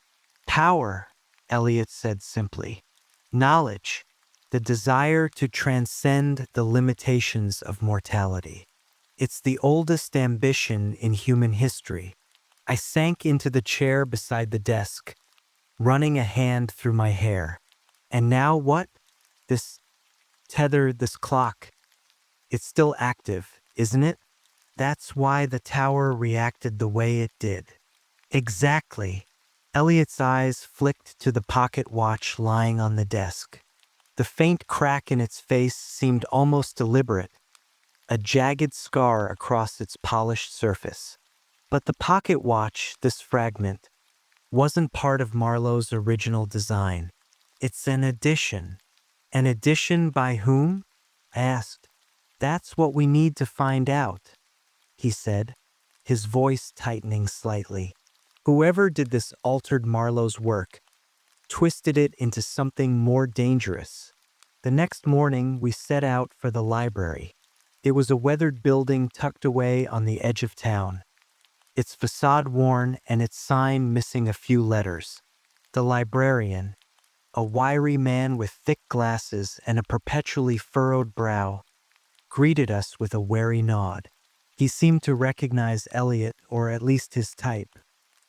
"Power," Elliot said simply. "Knowledge. The desire to transcend the limitations of mortality. It's the oldest ambition in human history." I sank into the chair beside the desk, running a hand through my hair. "And now what? This tether, this clock. It's still active, isn't it? That's why the tower reacted the way it did." "Exactly." Elliot's eyes flicked to the pocket watch lying on the desk. The faint crack in its face seemed almost deliberate, a jagged scar across its polished surface. But the pocket watch, this fragment, wasn't part of Marlowe's original design. It's an addition. "An addition by whom?" I asked. "That's what we need to find out," he said, his voice tightening slightly. "Whoever did this altered Marlowe's work, twisted it into something more dangerous." The next morning, we set out for the library. It was a weathered building tucked away on the edge of town, its facade worn and its sign missing a few letters. The librarian, a wiry man with thick glasses and a perpetually furrowed brow, greeted us with a wary nod. He seemed to recognize Elliot, or at least his type,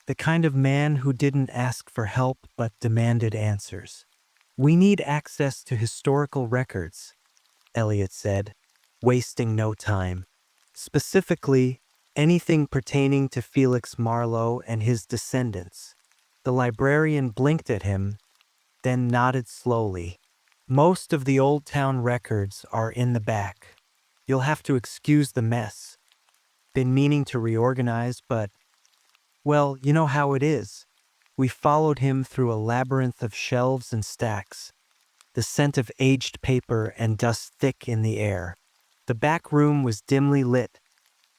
the kind of man who didn't ask for help but demanded answers. "We need access to historical records," Elliot said, wasting no time. "Specifically, anything pertaining to Felix Marlowe and his descendants." The librarian blinked at him, then nodded slowly. "Most of the Old Town records are in the back. You'll have to excuse the mess. Been meaning to reorganize, but, well, you know how it is." We followed him through a labyrinth of shelves and stacks, the scent of aged paper and dust thick in the air. The back room was dimly lit,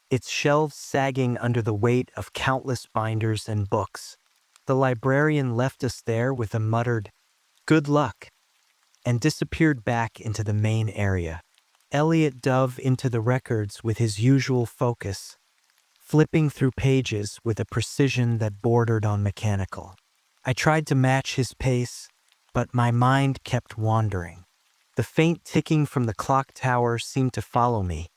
its shelves sagging under the weight of countless binders and books. The librarian left us there with a muttered, "Good luck," and disappeared back into the main area. Elliot dove into the records with his usual focus, flipping through pages with a precision that bordered on mechanical. I tried to match his pace, but my mind kept wandering. The faint ticking from the clock tower seemed to follow me,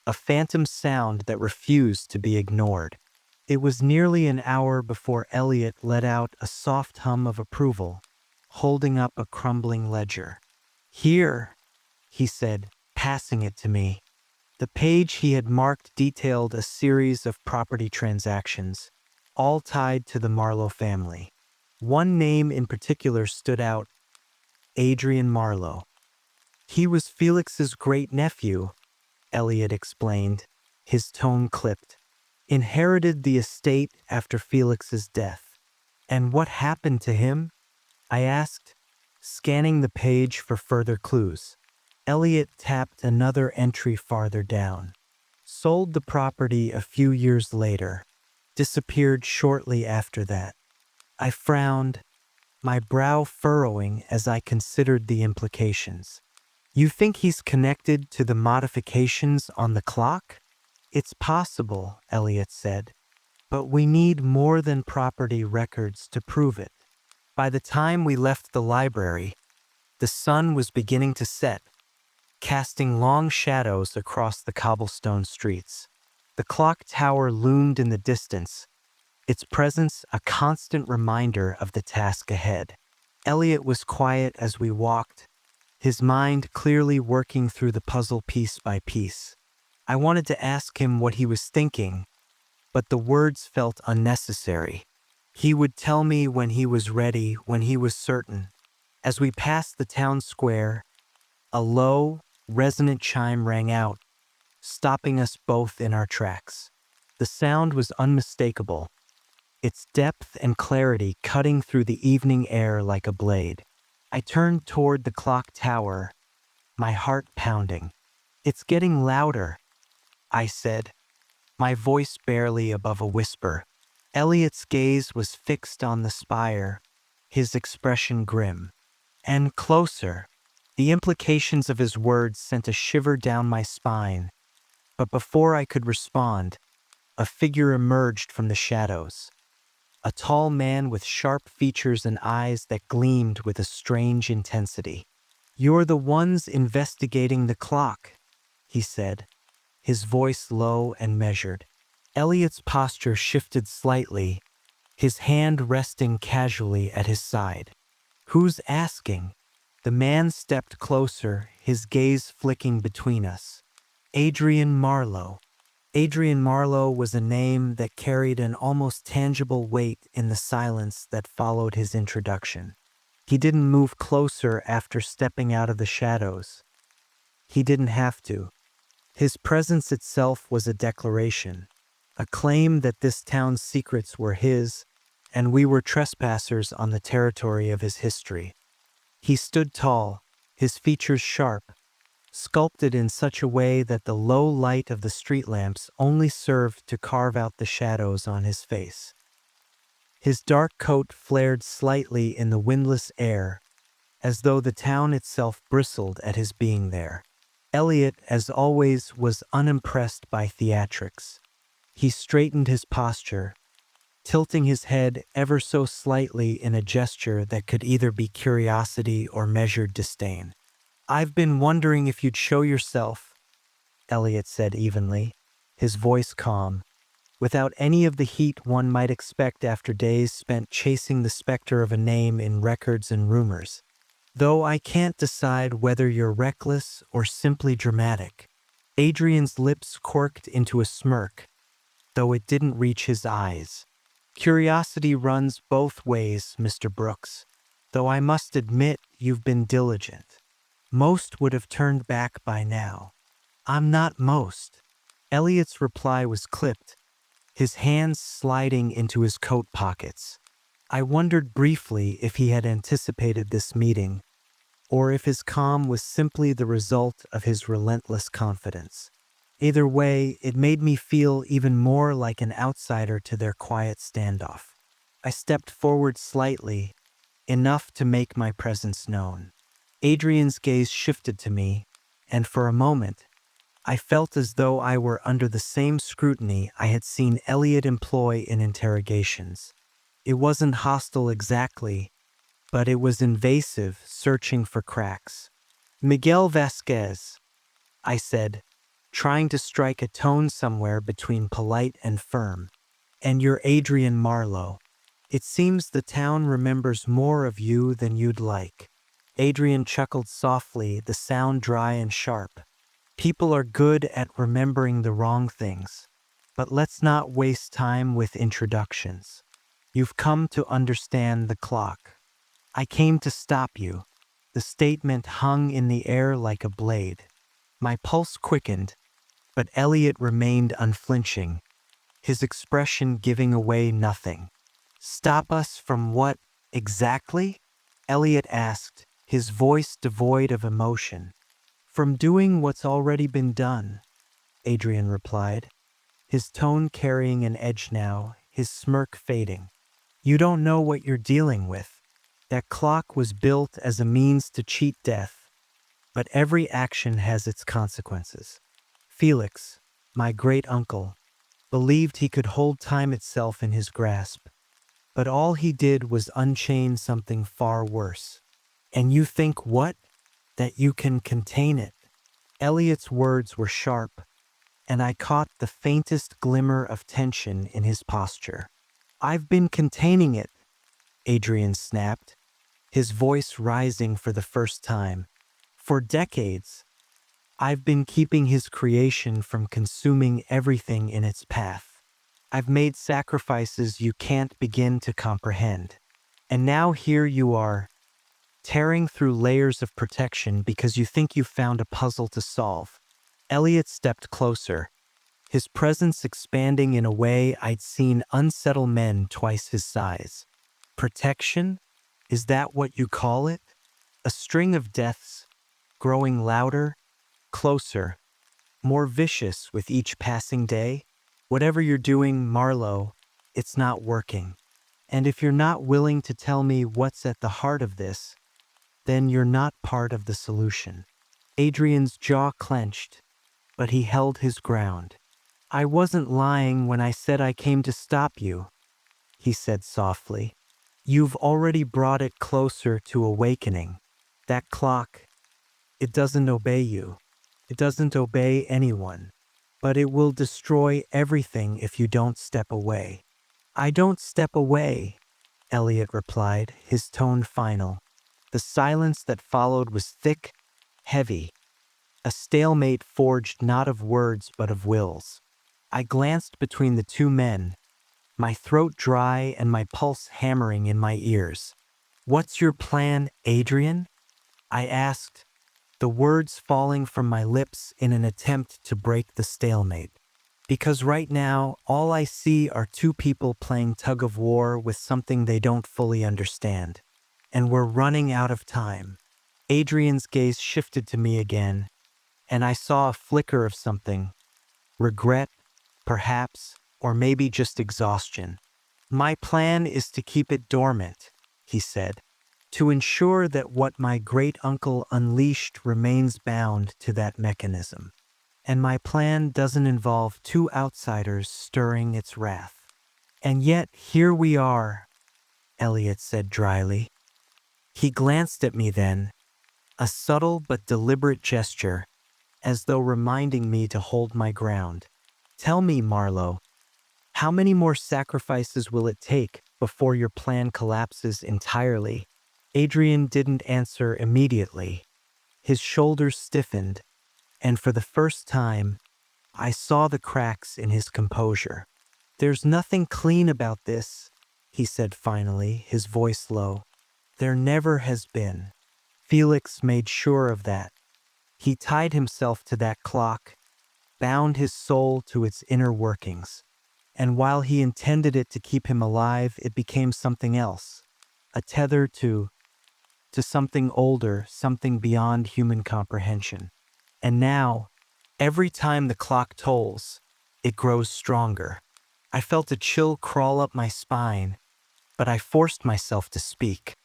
a phantom sound that refused to be ignored. It was nearly an hour before Elliot let out a soft hum of approval, holding up a crumbling ledger. "Here," he said, passing it to me. The page he had marked detailed a series of property transactions, all tied to the Marlowe family. One name in particular stood out: Adrian Marlowe. "He was Felix's great-nephew," Elliot explained, his tone clipped. "Inherited the estate after Felix's death." "And what happened to him?" I asked, scanning the page for further clues. Elliot tapped another entry farther down. "Sold the property a few years later. Disappeared shortly after that." I frowned, my brow furrowing as I considered the implications. "You think he's connected to the modifications on the clock?" "It's possible," Elliot said, "but we need more than property records to prove it." By the time we left the library, the sun was beginning to set, casting long shadows across the cobblestone streets. The clock tower loomed in the distance, its presence a constant reminder of the task ahead. Elliot was quiet as we walked, his mind clearly working through the puzzle piece by piece. I wanted to ask him what he was thinking, but the words felt unnecessary. He would tell me when he was ready, when he was certain. As we passed the town square, a low, resonant chime rang out, stopping us both in our tracks. The sound was unmistakable, its depth and clarity cutting through the evening air like a blade. I turned toward the clock tower, my heart pounding. "It's getting louder," I said, my voice barely above a whisper. Elliot's gaze was fixed on the spire, his expression grim. "And closer." The implications of his words sent a shiver down my spine, but before I could respond, a figure emerged from the shadows. A tall man with sharp features and eyes that gleamed with a strange intensity. "You're the ones investigating the clock," he said, his voice low and measured. Elliot's posture shifted slightly, his hand resting casually at his side. "Who's asking?" The man stepped closer, his gaze flicking between us. "Adrian Marlowe." Adrian Marlowe was a name that carried an almost tangible weight in the silence that followed his introduction. He didn't move closer after stepping out of the shadows. He didn't have to. His presence itself was a declaration, a claim that this town's secrets were his, and we were trespassers on the territory of his history. He stood tall, his features sharp, sculpted in such a way that the low light of the street lamps only served to carve out the shadows on his face. His dark coat flared slightly in the windless air, as though the town itself bristled at his being there. Elliot, as always, was unimpressed by theatrics. He straightened his posture, tilting his head ever so slightly in a gesture that could either be curiosity or measured disdain. "I've been wondering if you'd show yourself," Elliot said evenly, his voice calm, without any of the heat one might expect after days spent chasing the specter of a name in records and rumors. "Though I can't decide whether you're reckless or simply dramatic." Adrian's lips quirked into a smirk, though it didn't reach his eyes. "Curiosity runs both ways, Mr. Brooks, though I must admit you've been diligent. Most would have turned back by now." "I'm not most." Elliot's reply was clipped, his hands sliding into his coat pockets. I wondered briefly if he had anticipated this meeting, or if his calm was simply the result of his relentless confidence. Either way, it made me feel even more like an outsider to their quiet standoff. I stepped forward slightly, enough to make my presence known. Adrian's gaze shifted to me, and for a moment, I felt as though I were under the same scrutiny I had seen Elliot employ in interrogations. It wasn't hostile exactly, but it was invasive, searching for cracks. "Miguel Vasquez," I said, trying to strike a tone somewhere between polite and firm. "And you're Adrian Marlowe. It seems the town remembers more of you than you'd like." Adrian chuckled softly, the sound dry and sharp. "People are good at remembering the wrong things. But let's not waste time with introductions. You've come to understand the clock. I came to stop you." The statement hung in the air like a blade. My pulse quickened, but Elliot remained unflinching, his expression giving away nothing. "Stop us from what, exactly?" Elliot asked, his voice devoid of emotion. "From doing what's already been done," Adrian replied, his tone carrying an edge now, his smirk fading. "You don't know what you're dealing with. That clock was built as a means to cheat death, but every action has its consequences. Felix, my great-uncle, believed he could hold time itself in his grasp, but all he did was unchain something far worse. And you think what? That you can contain it?" Elliot's words were sharp, and I caught the faintest glimmer of tension in his posture. I've been containing it, Adrian snapped, his voice rising for the first time. For decades, I've been keeping his creation from consuming everything in its path. I've made sacrifices you can't begin to comprehend. And now here you are, tearing through layers of protection because you think you've found a puzzle to solve. Elliot stepped closer, his presence expanding in a way I'd seen unsettle men twice his size. Protection? Is that what you call it? A string of deaths, growing louder, closer, more vicious with each passing day? Whatever you're doing, Marlowe, it's not working. And if you're not willing to tell me what's at the heart of this, then you're not part of the solution. Adrian's jaw clenched, but he held his ground. I wasn't lying when I said I came to stop you, he said softly. You've already brought it closer to awakening. That clock, it doesn't obey you. It doesn't obey anyone. But it will destroy everything if you don't step away. I don't step away, Elliot replied, his tone final. The silence that followed was thick, heavy, a stalemate forged not of words but of wills. I glanced between the two men, my throat dry and my pulse hammering in my ears. What's your plan, Adrian? I asked, the words falling from my lips in an attempt to break the stalemate. Because right now, all I see are two people playing tug of war with something they don't fully understand. And we're running out of time. Adrian's gaze shifted to me again, and I saw a flicker of something. Regret, perhaps, or maybe just exhaustion. My plan is to keep it dormant, he said, to ensure that what my great-uncle unleashed remains bound to that mechanism. And my plan doesn't involve two outsiders stirring its wrath. And yet, here we are, Elliot said dryly. He glanced at me then, a subtle but deliberate gesture, as though reminding me to hold my ground. Tell me, Marlowe, how many more sacrifices will it take before your plan collapses entirely? Adrian didn't answer immediately. His shoulders stiffened, and for the first time, I saw the cracks in his composure. There's nothing clean about this, he said finally, his voice low. There never has been. Felix made sure of that. He tied himself to that clock, bound his soul to its inner workings. And while he intended it to keep him alive, it became something else. A tether to something older, something beyond human comprehension. And now, every time the clock tolls, it grows stronger. I felt a chill crawl up my spine, but I forced myself to speak.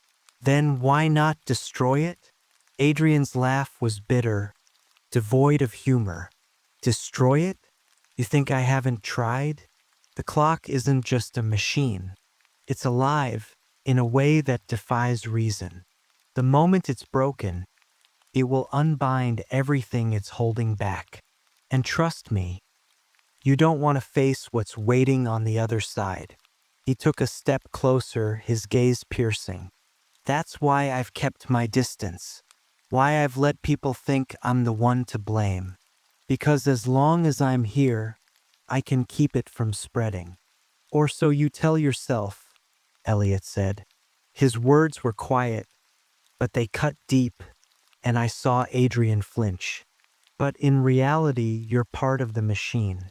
Then why not destroy it? Adrian's laugh was bitter, devoid of humor. Destroy it? You think I haven't tried? The clock isn't just a machine. It's alive in a way that defies reason. The moment it's broken, it will unbind everything it's holding back. And trust me, you don't want to face what's waiting on the other side. He took a step closer, his gaze piercing. That's why I've kept my distance. Why I've let people think I'm the one to blame. Because as long as I'm here, I can keep it from spreading. Or so you tell yourself, Elliot said. His words were quiet, but they cut deep, and I saw Adrian flinch. But in reality, you're part of the machine,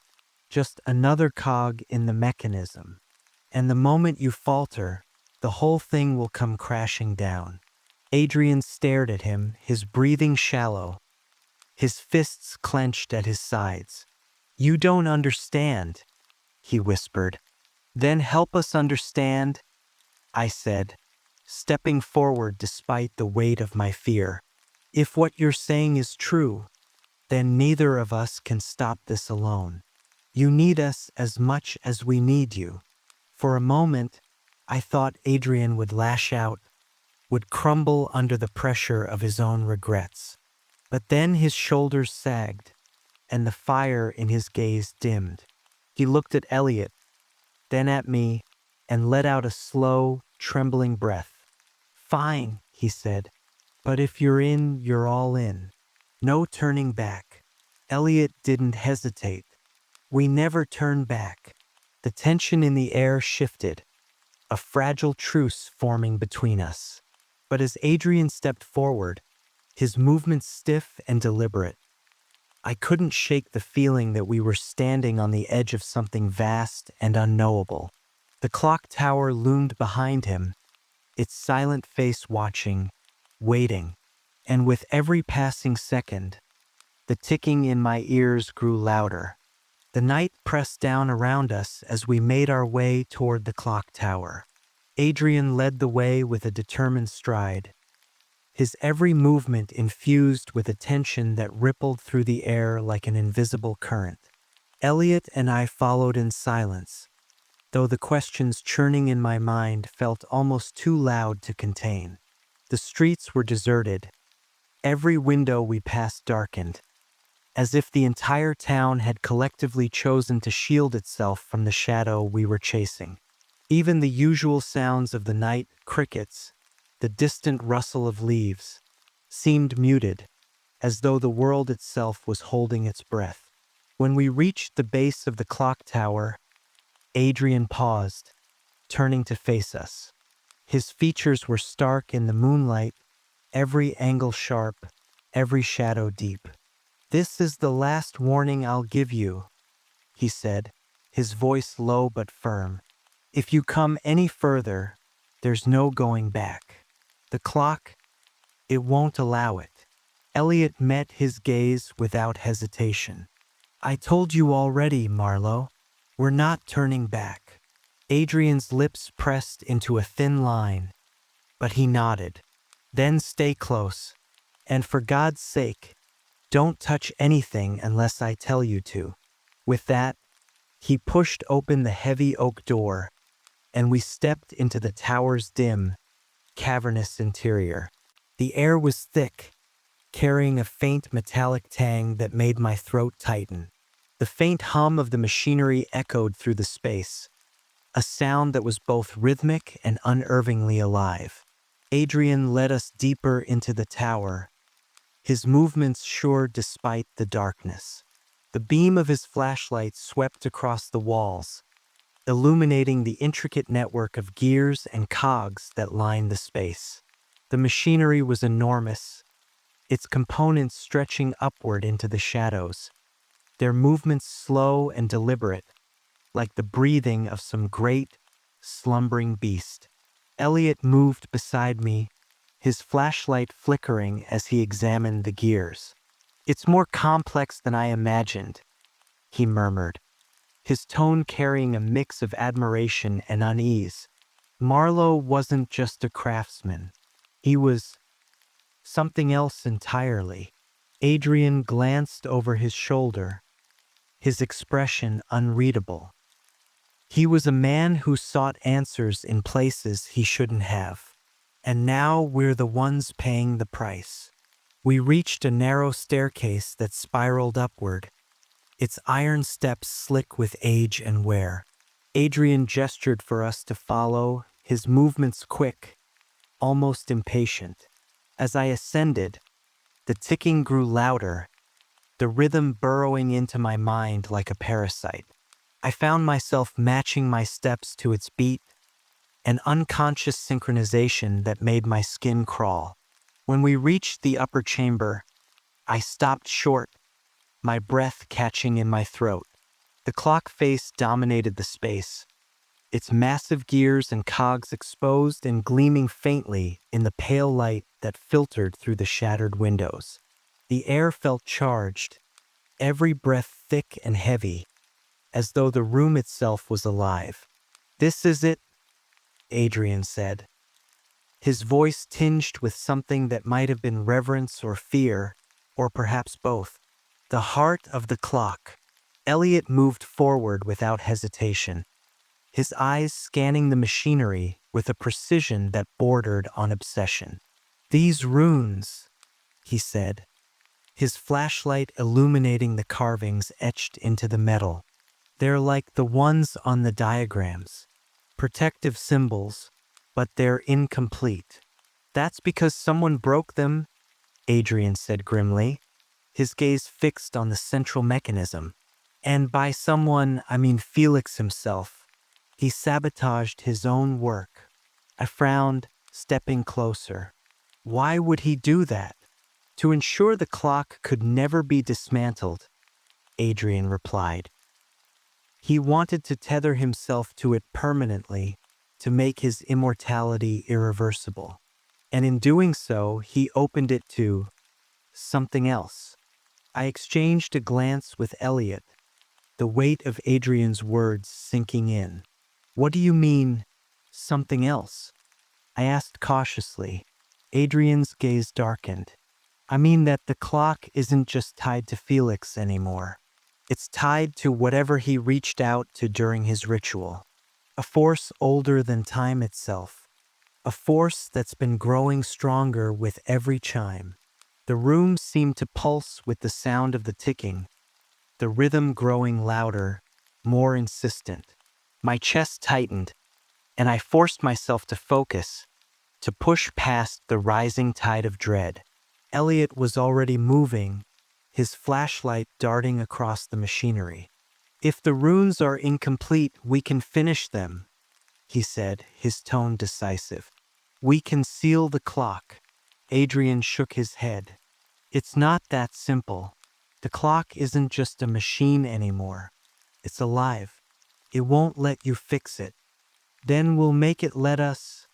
just another cog in the mechanism. And the moment you falter, the whole thing will come crashing down. Adrian stared at him, his breathing shallow, his fists clenched at his sides. You don't understand, he whispered. Then help us understand, I said, stepping forward despite the weight of my fear. If what you're saying is true, then neither of us can stop this alone. You need us as much as we need you. For a moment, I thought Adrian would lash out, would crumble under the pressure of his own regrets. But then his shoulders sagged, and the fire in his gaze dimmed. He looked at Elliot, then at me, and let out a slow, trembling breath. "Fine," he said, "but if you're in, you're all in. No turning back." Elliot didn't hesitate. We never turned back. The tension in the air shifted, a fragile truce forming between us. But as Adrian stepped forward, his movements stiff and deliberate, I couldn't shake the feeling that we were standing on the edge of something vast and unknowable. The clock tower loomed behind him, its silent face watching, waiting, and with every passing second, the ticking in my ears grew louder. The night pressed down around us as we made our way toward the clock tower. Adrian led the way with a determined stride, his every movement infused with a tension that rippled through the air like an invisible current. Elliot and I followed in silence, though the questions churning in my mind felt almost too loud to contain. The streets were deserted, every window we passed darkened, as if the entire town had collectively chosen to shield itself from the shadow we were chasing. Even the usual sounds of the night, crickets, the distant rustle of leaves, seemed muted, as though the world itself was holding its breath. When we reached the base of the clock tower, Adrian paused, turning to face us. His features were stark in the moonlight, every angle sharp, every shadow deep. "This is the last warning I'll give you," he said, his voice low but firm. "If you come any further, there's no going back. The clock, it won't allow it." Elliot met his gaze without hesitation. "I told you already, Marlowe. We're not turning back." Adrian's lips pressed into a thin line, but he nodded. "Then stay close. And for God's sake, don't touch anything unless I tell you to." With that, he pushed open the heavy oak door, and we stepped into the tower's dim, cavernous interior. The air was thick, carrying a faint metallic tang that made my throat tighten. The faint hum of the machinery echoed through the space, a sound that was both rhythmic and unnervingly alive. Adrian led us deeper into the tower, his movements sure despite the darkness. The beam of his flashlight swept across the walls, illuminating the intricate network of gears and cogs that lined the space. The machinery was enormous, its components stretching upward into the shadows, their movements slow and deliberate, like the breathing of some great, slumbering beast. Elliot moved beside me, his flashlight flickering as he examined the gears. "It's more complex than I imagined," he murmured, his tone carrying a mix of admiration and unease. Marlowe wasn't just a craftsman. He was something else entirely. Adrian glanced over his shoulder, his expression unreadable. He was a man who sought answers in places he shouldn't have. And now we're the ones paying the price. We reached a narrow staircase that spiraled upward, its iron steps slick with age and wear. Adrian gestured for us to follow, his movements quick, almost impatient. As I ascended, the ticking grew louder, the rhythm burrowing into my mind like a parasite. I found myself matching my steps to its beat, an unconscious synchronization that made my skin crawl. When we reached the upper chamber, I stopped short, my breath catching in my throat. The clock face dominated the space, its massive gears and cogs exposed and gleaming faintly in the pale light that filtered through the shattered windows. The air felt charged, every breath thick and heavy, as though the room itself was alive. "This is it," Adrian said, his voice tinged with something that might have been reverence or fear, or perhaps both. "The heart of the clock." Elliot moved forward without hesitation, his eyes scanning the machinery with a precision that bordered on obsession. "These runes," he said, his flashlight illuminating the carvings etched into the metal. "They're like the ones on the diagrams. Protective symbols, but they're incomplete. That's because someone broke them, Adrian said grimly, his gaze fixed on the central mechanism. And by someone, I mean Felix himself. He sabotaged his own work. I frowned, stepping closer. Why would he do that? To ensure the clock could never be dismantled, Adrian replied. He wanted to tether himself to it permanently, to make his immortality irreversible. And in doing so, he opened it to something else. I exchanged a glance with Elliot, the weight of Adrian's words sinking in. What do you mean, something else? I asked cautiously. Adrian's gaze darkened. I mean that the clock isn't just tied to Felix anymore. It's tied to whatever he reached out to during his ritual. A force older than time itself. A force that's been growing stronger with every chime. The room seemed to pulse with the sound of the ticking, the rhythm growing louder, more insistent. My chest tightened, and I forced myself to focus, to push past the rising tide of dread. Elliot was already moving, his flashlight darting across the machinery. If the runes are incomplete, we can finish them, he said, his tone decisive. We can seal the clock. Adrian shook his head. It's not that simple. The clock isn't just a machine anymore. It's alive. It won't let you fix it. Then we'll make it let us,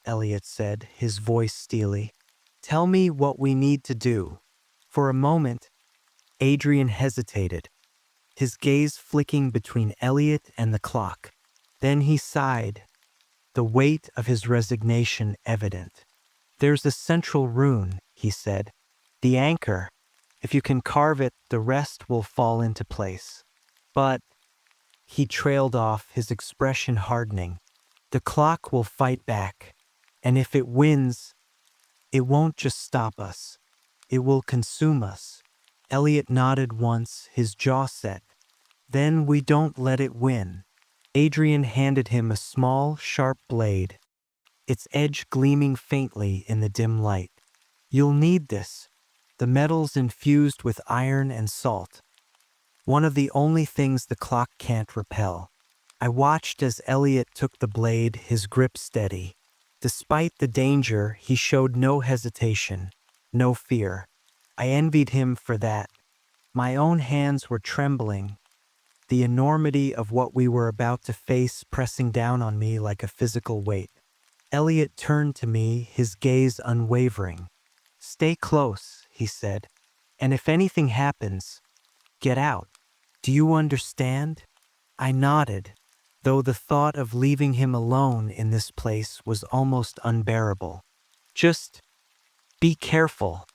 Elliot said, his voice steely. Tell me what we need to do. For a moment, Adrian hesitated, his gaze flicking between Elliot and the clock. Then he sighed, the weight of his resignation evident. There's a central rune, he said. The anchor. If you can carve it, the rest will fall into place. But, he trailed off, his expression hardening. The clock will fight back, and if it wins, it won't just stop us. It will consume us. Elliot nodded once, his jaw set. Then we don't let it win. Adrian handed him a small, sharp blade, its edge gleaming faintly in the dim light. You'll need this. The metal's infused with iron and salt. One of the only things the clock can't repel. I watched as Elliot took the blade, his grip steady. Despite the danger, he showed no hesitation, no fear. I envied him for that. My own hands were trembling, the enormity of what we were about to face pressing down on me like a physical weight. Elliot turned to me, his gaze unwavering. Stay close, he said, and if anything happens, get out. Do you understand? I nodded, though the thought of leaving him alone in this place was almost unbearable. Just be careful,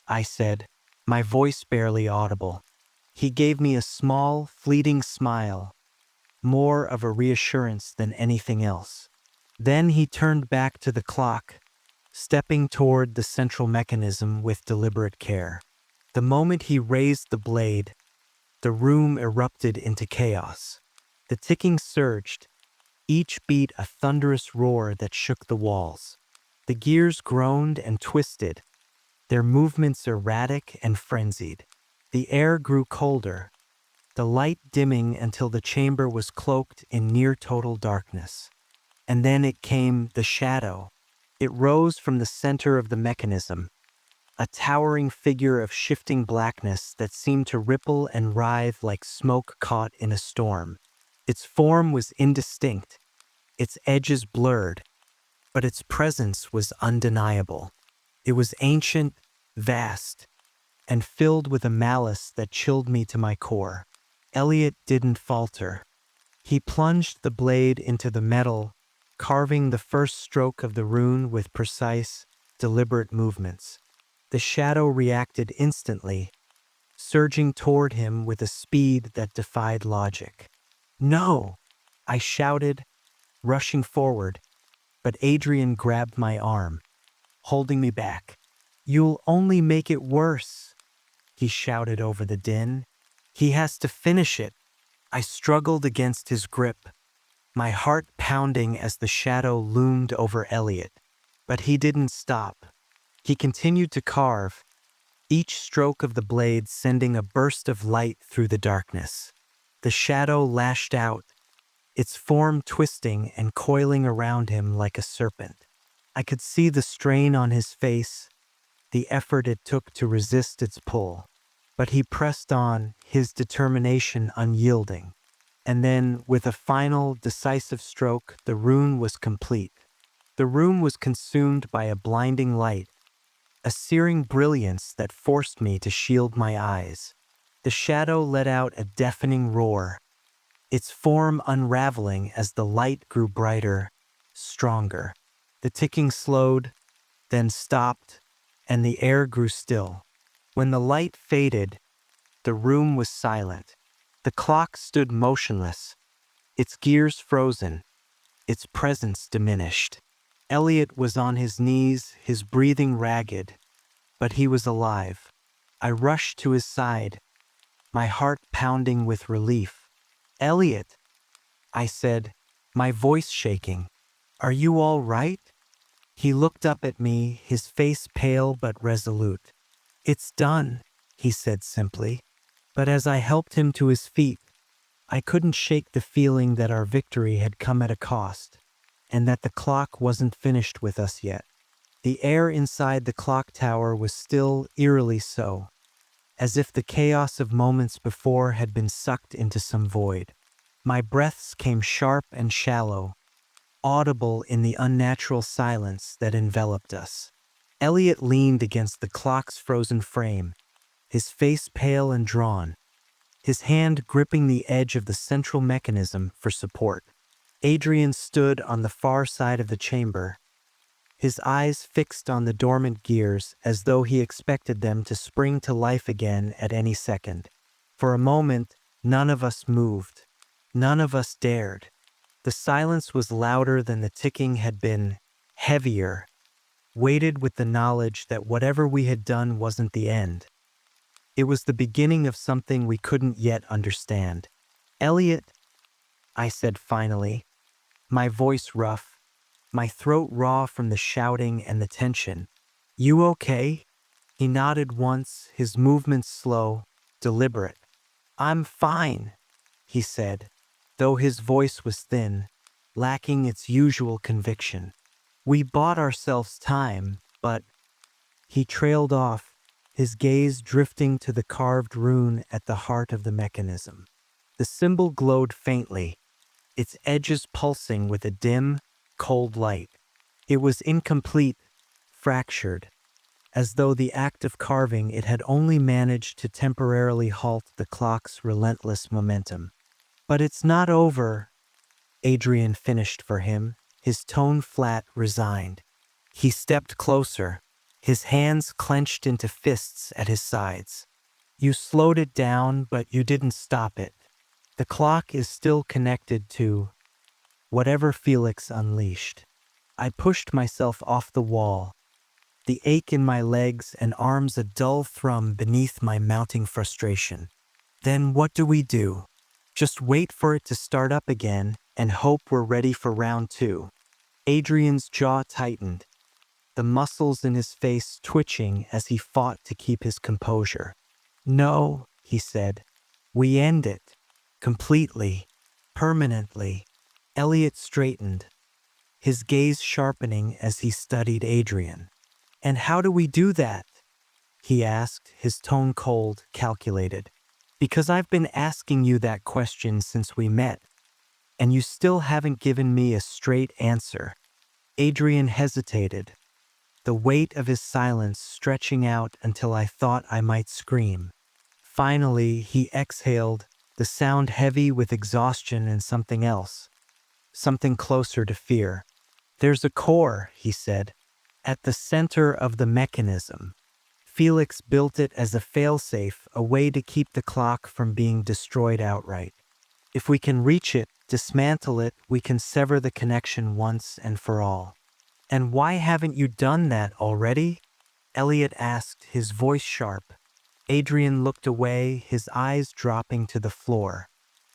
I said, my voice barely audible. He gave me a small, fleeting smile, more of a reassurance than anything else. Then he turned back to the clock, stepping toward the central mechanism with deliberate care. The moment he raised the blade, the room erupted into chaos. The ticking surged, each beat a thunderous roar that shook the walls. The gears groaned and twisted, their movements erratic and frenzied. The air grew colder, the light dimming until the chamber was cloaked in near-total darkness. And then it came, the shadow. It rose from the center of the mechanism, a towering figure of shifting blackness that seemed to ripple and writhe like smoke caught in a storm. Its form was indistinct, its edges blurred, but its presence was undeniable. It was ancient, vast, and filled with a malice that chilled me to my core. Elliot didn't falter. He plunged the blade into the metal, carving the first stroke of the rune with precise, deliberate movements. The shadow reacted instantly, surging toward him with a speed that defied logic. No! I shouted, rushing forward, but Adrian grabbed my arm, holding me back. You'll only make it worse, he shouted over the din. He has to finish it. I struggled against his grip, my heart pounding as the shadow loomed over Elliot. But he didn't stop. He continued to carve, each stroke of the blade sending a burst of light through the darkness. The shadow lashed out, its form twisting and coiling around him like a serpent. I could see the strain on his face, the effort it took to resist its pull. But he pressed on, his determination unyielding. And then, with a final, decisive stroke, the rune was complete. The room was consumed by a blinding light, a searing brilliance that forced me to shield my eyes. The shadow let out a deafening roar, its form unraveling as the light grew brighter, stronger. The ticking slowed, then stopped, and the air grew still. When the light faded, the room was silent. The clock stood motionless, its gears frozen, its presence diminished. Elliot was on his knees, his breathing ragged, but he was alive. I rushed to his side, my heart pounding with relief. "Elliot," I said, my voice shaking, "are you all right?" He looked up at me, his face pale but resolute. "It's done," he said simply. But as I helped him to his feet, I couldn't shake the feeling that our victory had come at a cost, and that the clock wasn't finished with us yet. The air inside the clock tower was still eerily so, as if the chaos of moments before had been sucked into some void. My breaths came sharp and shallow, audible in the unnatural silence that enveloped us. Elliot leaned against the clock's frozen frame, his face pale and drawn, his hand gripping the edge of the central mechanism for support. Adrian stood on the far side of the chamber, his eyes fixed on the dormant gears as though he expected them to spring to life again at any second. For a moment, none of us moved. None of us dared. The silence was louder than the ticking had been, heavier, weighted with the knowledge that whatever we had done wasn't the end. It was the beginning of something we couldn't yet understand. "Elliot," I said finally, my voice rough, my throat raw from the shouting and the tension. "You okay?" He nodded once, his movements slow, deliberate. "I'm fine," he said, though his voice was thin, lacking its usual conviction. "We bought ourselves time, but—" He trailed off, his gaze drifting to the carved rune at the heart of the mechanism. The symbol glowed faintly, its edges pulsing with a dim, cold light. It was incomplete, fractured, as though the act of carving it had only managed to temporarily halt the clock's relentless momentum. "But it's not over," Adrian finished for him, his tone flat, resigned. He stepped closer, his hands clenched into fists at his sides. "You slowed it down, but you didn't stop it. The clock is still connected to whatever Felix unleashed." I pushed myself off the wall, the ache in my legs and arms a dull thrum beneath my mounting frustration. "Then what do we do? Just wait for it to start up again and hope we're ready for round two?" Adrian's jaw tightened, the muscles in his face twitching as he fought to keep his composure. "No," he said. "We end it. Completely. Permanently." Elliot straightened, his gaze sharpening as he studied Adrian. "And how do we do that?" he asked, his tone cold, calculated. "Because I've been asking you that question since we met, and you still haven't given me a straight answer." Adrian hesitated, the weight of his silence stretching out until I thought I might scream. Finally, he exhaled, the sound heavy with exhaustion and something else, something closer to fear. "There's a core," he said, "at the center of the mechanism. Felix built it as a failsafe, a way to keep the clock from being destroyed outright. If we can reach it, dismantle it, we can sever the connection once and for all." "And why haven't you done that already?" Elliot asked, his voice sharp. Adrian looked away, his eyes dropping to the floor.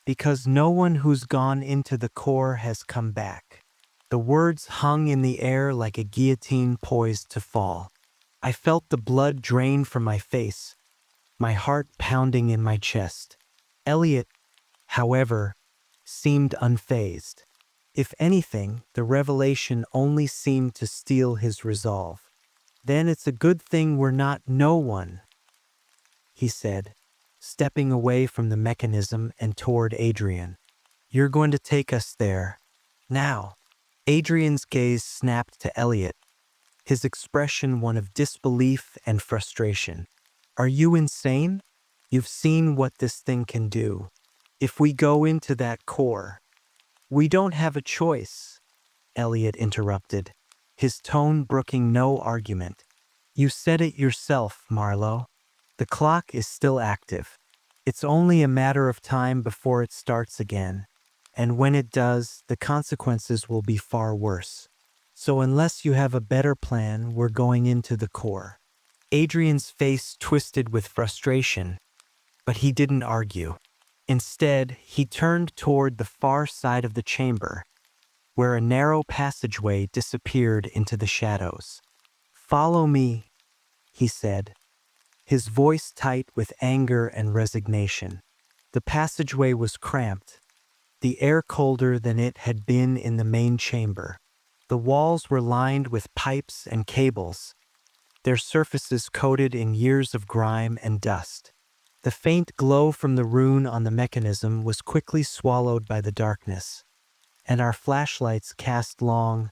Because no one who's gone into the core has come back. The words hung in the air like a guillotine poised to fall. I felt the blood drain from my face, my heart pounding in my chest. Elliot, however, seemed unfazed. If anything, the revelation only seemed to steel his resolve. "Then it's a good thing we're not no one," he said, stepping away from the mechanism and toward Adrian. "You're going to take us there. Now." Adrian's gaze snapped to Elliot, his expression one of disbelief and frustration. "Are you insane? You've seen what this thing can do. If we go into that core—" "We don't have a choice," Elliot interrupted, his tone brooking no argument. "You said it yourself, Marlowe. The clock is still active. It's only a matter of time before it starts again, and when it does, the consequences will be far worse. So unless you have a better plan, we're going into the core." Adrian's face twisted with frustration, but he didn't argue. Instead, he turned toward the far side of the chamber, where a narrow passageway disappeared into the shadows. "Follow me," he said, his voice tight with anger and resignation. The passageway was cramped, the air colder than it had been in the main chamber. The walls were lined with pipes and cables, their surfaces coated in years of grime and dust. The faint glow from the rune on the mechanism was quickly swallowed by the darkness, and our flashlights cast long,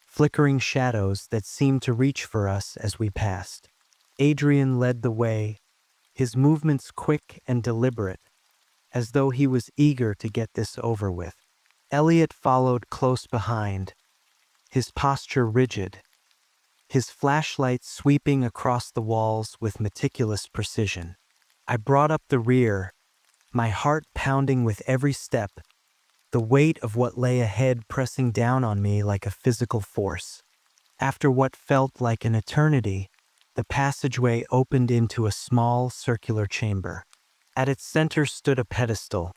flickering shadows that seemed to reach for us as we passed. Adrian led the way, his movements quick and deliberate, as though he was eager to get this over with. Elliot followed close behind, his posture rigid, his flashlight sweeping across the walls with meticulous precision. I brought up the rear, my heart pounding with every step, the weight of what lay ahead pressing down on me like a physical force. After what felt like an eternity, the passageway opened into a small circular chamber. At its center stood a pedestal,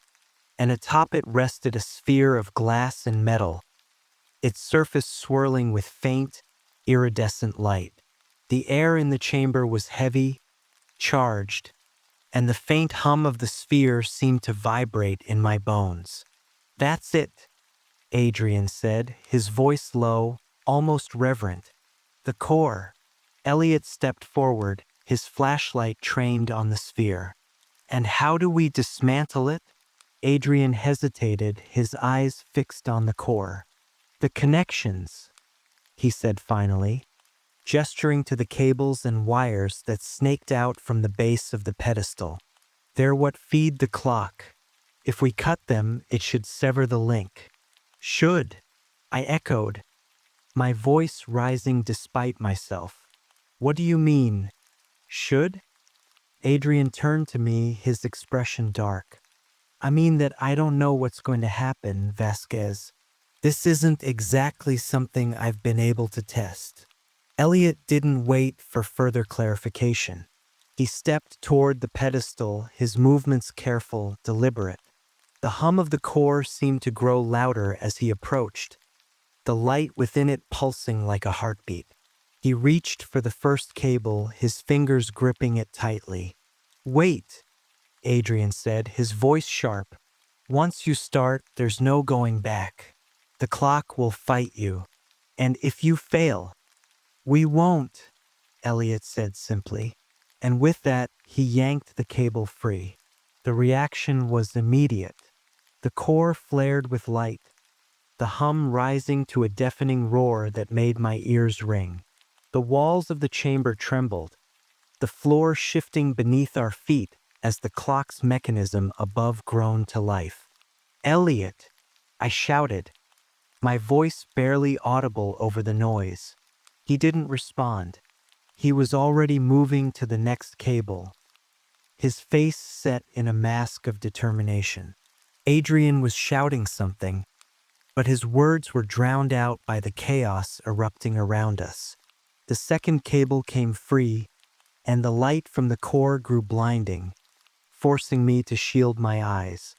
and atop it rested a sphere of glass and metal, its surface swirling with faint, iridescent light. The air in the chamber was heavy, charged, and the faint hum of the sphere seemed to vibrate in my bones. "That's it," Adrian said, his voice low, almost reverent. "The core." Elliot stepped forward, his flashlight trained on the sphere. "And how do we dismantle it?" Adrian hesitated, his eyes fixed on the core. "The connections," he said finally, gesturing to the cables and wires that snaked out from the base of the pedestal. "They're what feed the clock. If we cut them, it should sever the link." "Should," I echoed, my voice rising despite myself. "What do you mean, should?" Adrian turned to me, his expression dark. "I mean that I don't know what's going to happen, Vasquez. This isn't exactly something I've been able to test." Elliot didn't wait for further clarification. He stepped toward the pedestal, his movements careful, deliberate. The hum of the core seemed to grow louder as he approached, the light within it pulsing like a heartbeat. He reached for the first cable, his fingers gripping it tightly. "Wait," Adrian said, his voice sharp. "Once you start, there's no going back. The clock will fight you. And if you fail—" "We won't," Elliot said simply. And with that, he yanked the cable free. The reaction was immediate. The core flared with light, the hum rising to a deafening roar that made my ears ring. The walls of the chamber trembled, the floor shifting beneath our feet as the clock's mechanism above groaned to life. "Elliot!" I shouted, my voice barely audible over the noise. He didn't respond. He was already moving to the next cable, his face set in a mask of determination. Adrian was shouting something, but his words were drowned out by the chaos erupting around us. The second cable came free, and the light from the core grew blinding, forcing me to shield my eyes.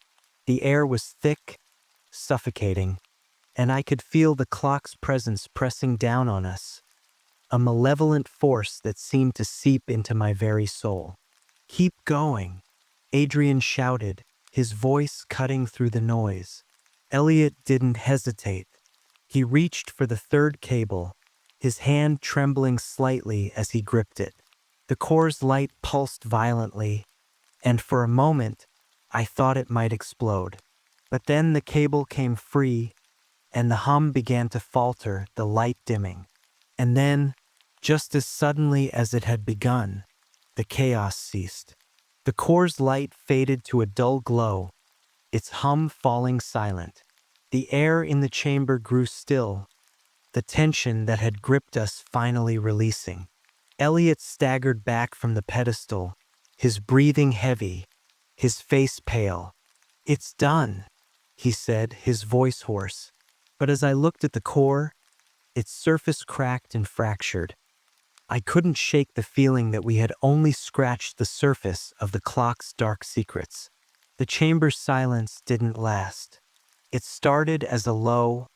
The air was thick, suffocating, and I could feel the clock's presence pressing down on us, a malevolent force that seemed to seep into my very soul. "Keep going," Adrian shouted, his voice cutting through the noise. Elliot didn't hesitate. He reached for the third cable, his hand trembling slightly as he gripped it. The core's light pulsed violently, and for a moment, I thought it might explode. But then the cable came free, and the hum began to falter, the light dimming. And then, just as suddenly as it had begun, the chaos ceased. The core's light faded to a dull glow, its hum falling silent. The air in the chamber grew still, the tension that had gripped us finally releasing. Elliot staggered back from the pedestal, his breathing heavy, his face pale. "It's done," he said, his voice hoarse. But as I looked at the core, its surface cracked and fractured. I couldn't shake the feeling that we had only scratched the surface of the clock's dark secrets. The chamber's silence didn't last. It started as a low,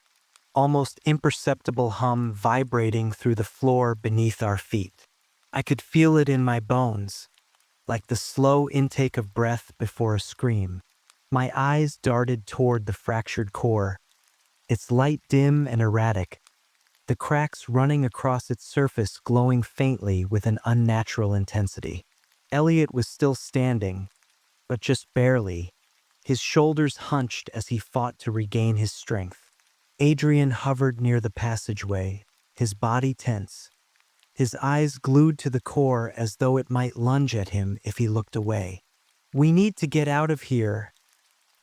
almost imperceptible hum vibrating through the floor beneath our feet. I could feel it in my bones, like the slow intake of breath before a scream. My eyes darted toward the fractured core, its light dim and erratic, the cracks running across its surface glowing faintly with an unnatural intensity. Elliot was still standing, but just barely, his shoulders hunched as he fought to regain his strength. Adrian hovered near the passageway, his body tense, his eyes glued to the core as though it might lunge at him if he looked away. "We need to get out of here,"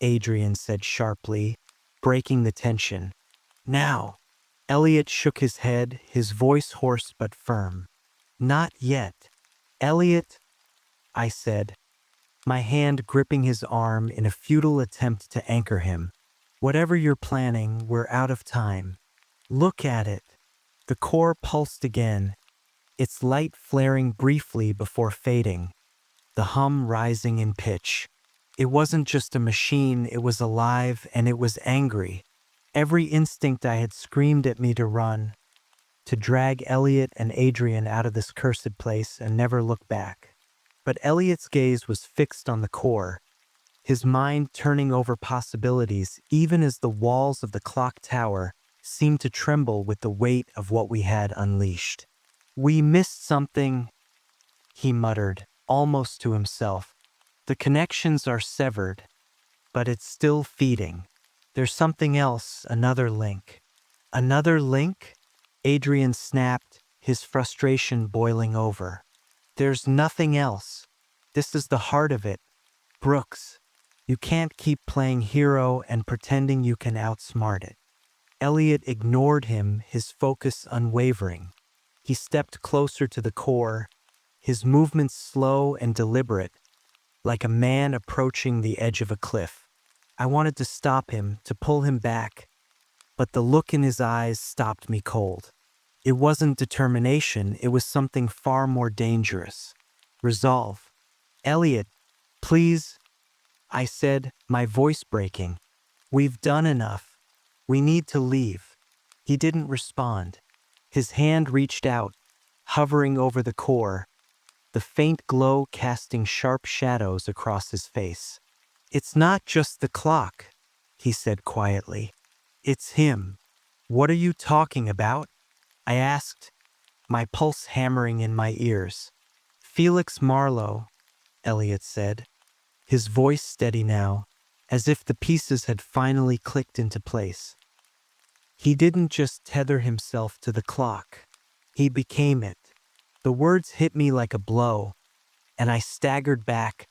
Adrian said sharply, breaking the tension. "Now." Elliot shook his head, his voice hoarse but firm. "Not yet." "Elliot," I said, my hand gripping his arm in a futile attempt to anchor him. "Whatever you're planning, we're out of time. Look at it." The core pulsed again, its light flaring briefly before fading, the hum rising in pitch. It wasn't just a machine, it was alive and it was angry. Every instinct I had screamed at me to run, to drag Elliot and Adrian out of this cursed place and never look back. But Elliot's gaze was fixed on the core, his mind turning over possibilities even as the walls of the clock tower seemed to tremble with the weight of what we had unleashed. "We missed something," he muttered, almost to himself. "The connections are severed, but it's still feeding. There's something else, another link." "Another link?" Adrian snapped, his frustration boiling over. "There's nothing else. This is the heart of it. Brooks, you can't keep playing hero and pretending you can outsmart it." Elliot ignored him, his focus unwavering. He stepped closer to the core, his movements slow and deliberate, like a man approaching the edge of a cliff. I wanted to stop him, to pull him back, but the look in his eyes stopped me cold. It wasn't determination, it was something far more dangerous. Resolve. "Elliot, please," I said, my voice breaking. "We've done enough. We need to leave." He didn't respond. His hand reached out, hovering over the core, the faint glow casting sharp shadows across his face. "It's not just the clock," he said quietly. "It's him." "What are you talking about?" I asked, my pulse hammering in my ears. "Felix Marlowe," Elliot said, his voice steady now, as if the pieces had finally clicked into place. "He didn't just tether himself to the clock. He became it." The words hit me like a blow, and I staggered back,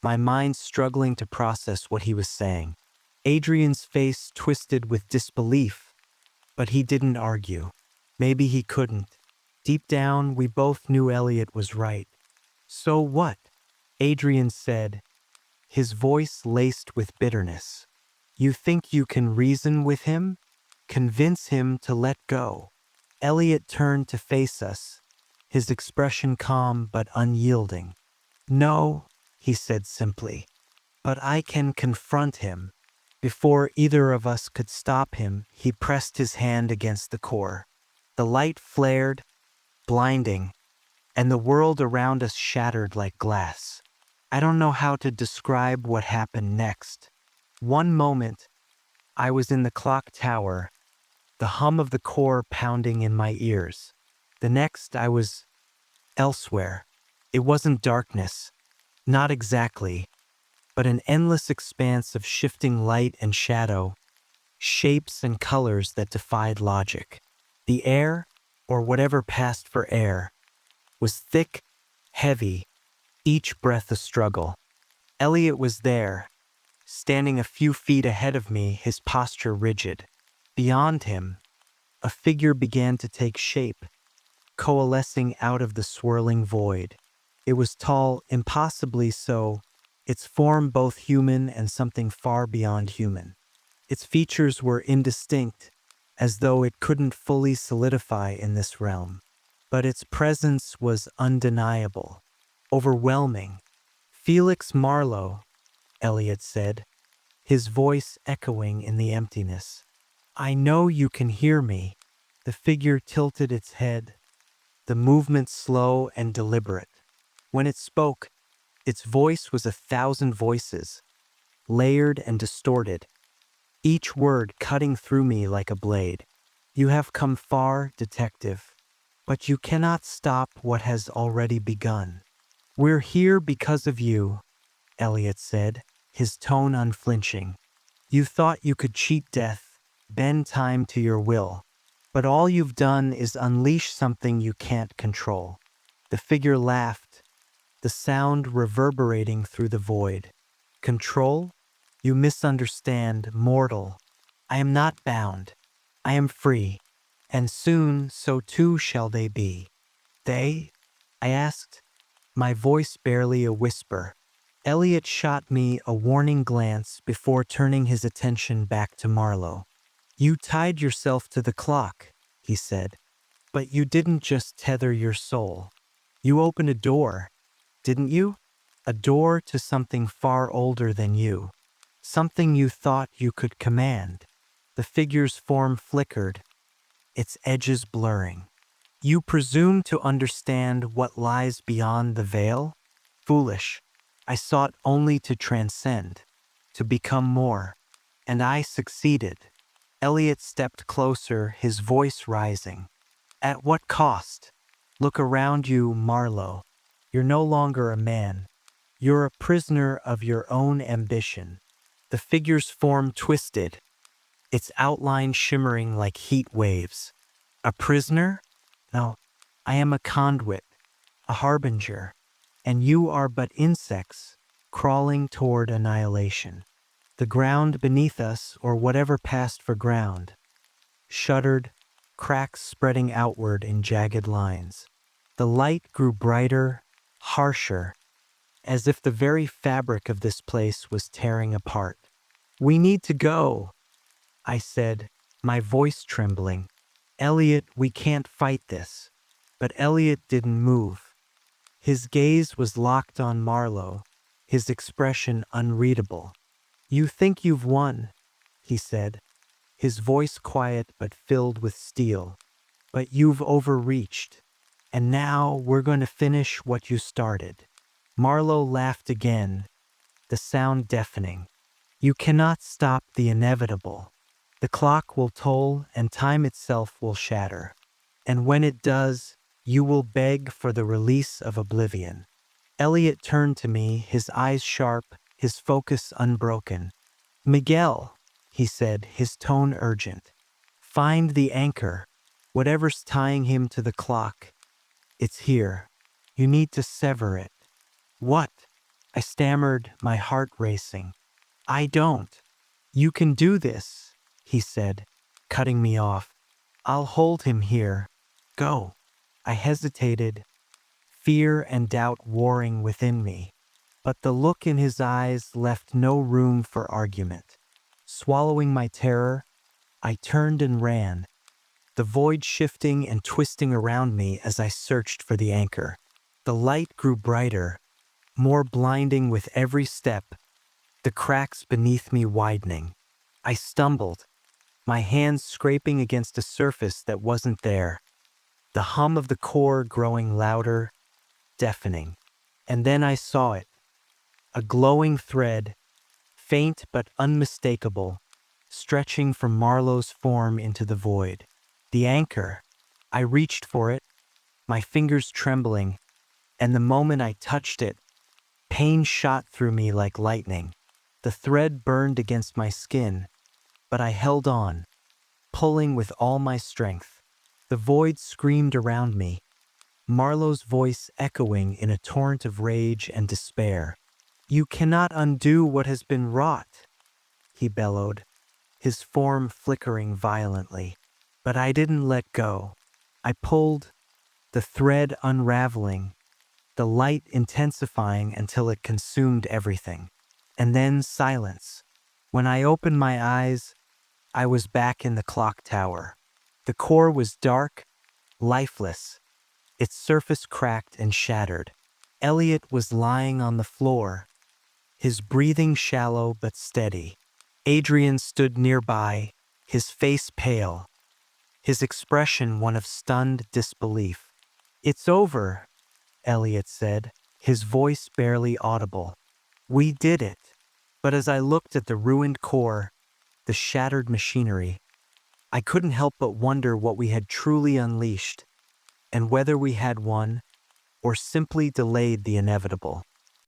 my mind struggling to process what he was saying. Adrian's face twisted with disbelief, but he didn't argue. Maybe he couldn't. Deep down, we both knew Elliot was right. "So what?" Adrian said, his voice laced with bitterness. "You think you can reason with him? Convince him to let go?" Elliot turned to face us, his expression calm but unyielding. "No," he said simply. But I can confront him. Before either of us could stop him, he pressed his hand against the core. The light flared, blinding, and the world around us shattered like glass. I don't know how to describe what happened next. One moment, I was in the clock tower, the hum of the core pounding in my ears. The next, I was elsewhere. It wasn't darkness, not exactly, but an endless expanse of shifting light and shadow, shapes and colors that defied logic. The air, or whatever passed for air, was thick, heavy, each breath a struggle. Elliot was there, standing a few feet ahead of me, his posture rigid. Beyond him, a figure began to take shape, coalescing out of the swirling void. It was tall, impossibly so, its form both human and something far beyond human. Its features were indistinct, as though it couldn't fully solidify in this realm. But its presence was undeniable, overwhelming. "Felix Marlowe," Elliot said, his voice echoing in the emptiness. "I know you can hear me." The figure tilted its head, the movement slow and deliberate. When it spoke, its voice was 1,000 voices, layered and distorted, each word cutting through me like a blade. "You have come far, detective, but you cannot stop what has already begun." "We're here because of you," Elliot said, his tone unflinching. "You thought you could cheat death, bend time to your will, but all you've done is unleash something you can't control." The figure laughed, the sound reverberating through the void. "Control? You misunderstand, mortal. I am not bound. I am free, and soon so too shall they be." "They?" I asked, my voice barely a whisper. Elliot shot me a warning glance before turning his attention back to Marlowe. "You tied yourself to the clock," he said, "but you didn't just tether your soul. You opened a door, didn't you? A door to something far older than you. Something you thought you could command." The figure's form flickered, its edges blurring. "You presume to understand what lies beyond the veil? Foolish. I sought only to transcend, to become more, and I succeeded." Elliot stepped closer, his voice rising. "At what cost? Look around you, Marlowe. You're no longer a man. You're a prisoner of your own ambition." The figure's form twisted, its outline shimmering like heat waves. "A prisoner? No, I am a conduit, a harbinger, and you are but insects crawling toward annihilation." The ground beneath us, or whatever passed for ground, shuddered, cracks spreading outward in jagged lines. The light grew brighter, harsher, as if the very fabric of this place was tearing apart. "We need to go," I said, my voice trembling. "Elliot, we can't fight this." But Elliot didn't move. His gaze was locked on Marlowe, his expression unreadable. "You think you've won," he said, his voice quiet but filled with steel. "But you've overreached. And now we're going to finish what you started." Marlowe laughed again, the sound deafening. "You cannot stop the inevitable. The clock will toll and time itself will shatter. And when it does, you will beg for the release of oblivion." Elliot turned to me, his eyes sharp, his focus unbroken. "Miguel," he said, his tone urgent, "find the anchor. Whatever's tying him to the clock, it's here. You need to sever it." "What?" I stammered, my heart racing. "I don't." "You can do this," he said, cutting me off. "I'll hold him here. Go." I hesitated, fear and doubt warring within me, but the look in his eyes left no room for argument. Swallowing my terror, I turned and ran, the void shifting and twisting around me as I searched for the anchor. The light grew brighter, more blinding with every step, the cracks beneath me widening. I stumbled, my hands scraping against a surface that wasn't there, the hum of the core growing louder, deafening. And then I saw it, a glowing thread, faint but unmistakable, stretching from Marlowe's form into the void. The anchor. I reached for it, my fingers trembling, and the moment I touched it, pain shot through me like lightning. The thread burned against my skin, but I held on, pulling with all my strength. The void screamed around me, Marlowe's voice echoing in a torrent of rage and despair. "You cannot undo what has been wrought," he bellowed, his form flickering violently. But I didn't let go. I pulled, the thread unraveling, the light intensifying until it consumed everything. And then silence. When I opened my eyes, I was back in the clock tower. The core was dark, lifeless, its surface cracked and shattered. Elliot was lying on the floor, his breathing shallow but steady. Adrian stood nearby, his face pale, his expression one of stunned disbelief. "It's over," Elliot said, his voice barely audible. "We did it." But as I looked at the ruined core, the shattered machinery, I couldn't help but wonder what we had truly unleashed, and whether we had won, or simply delayed the inevitable.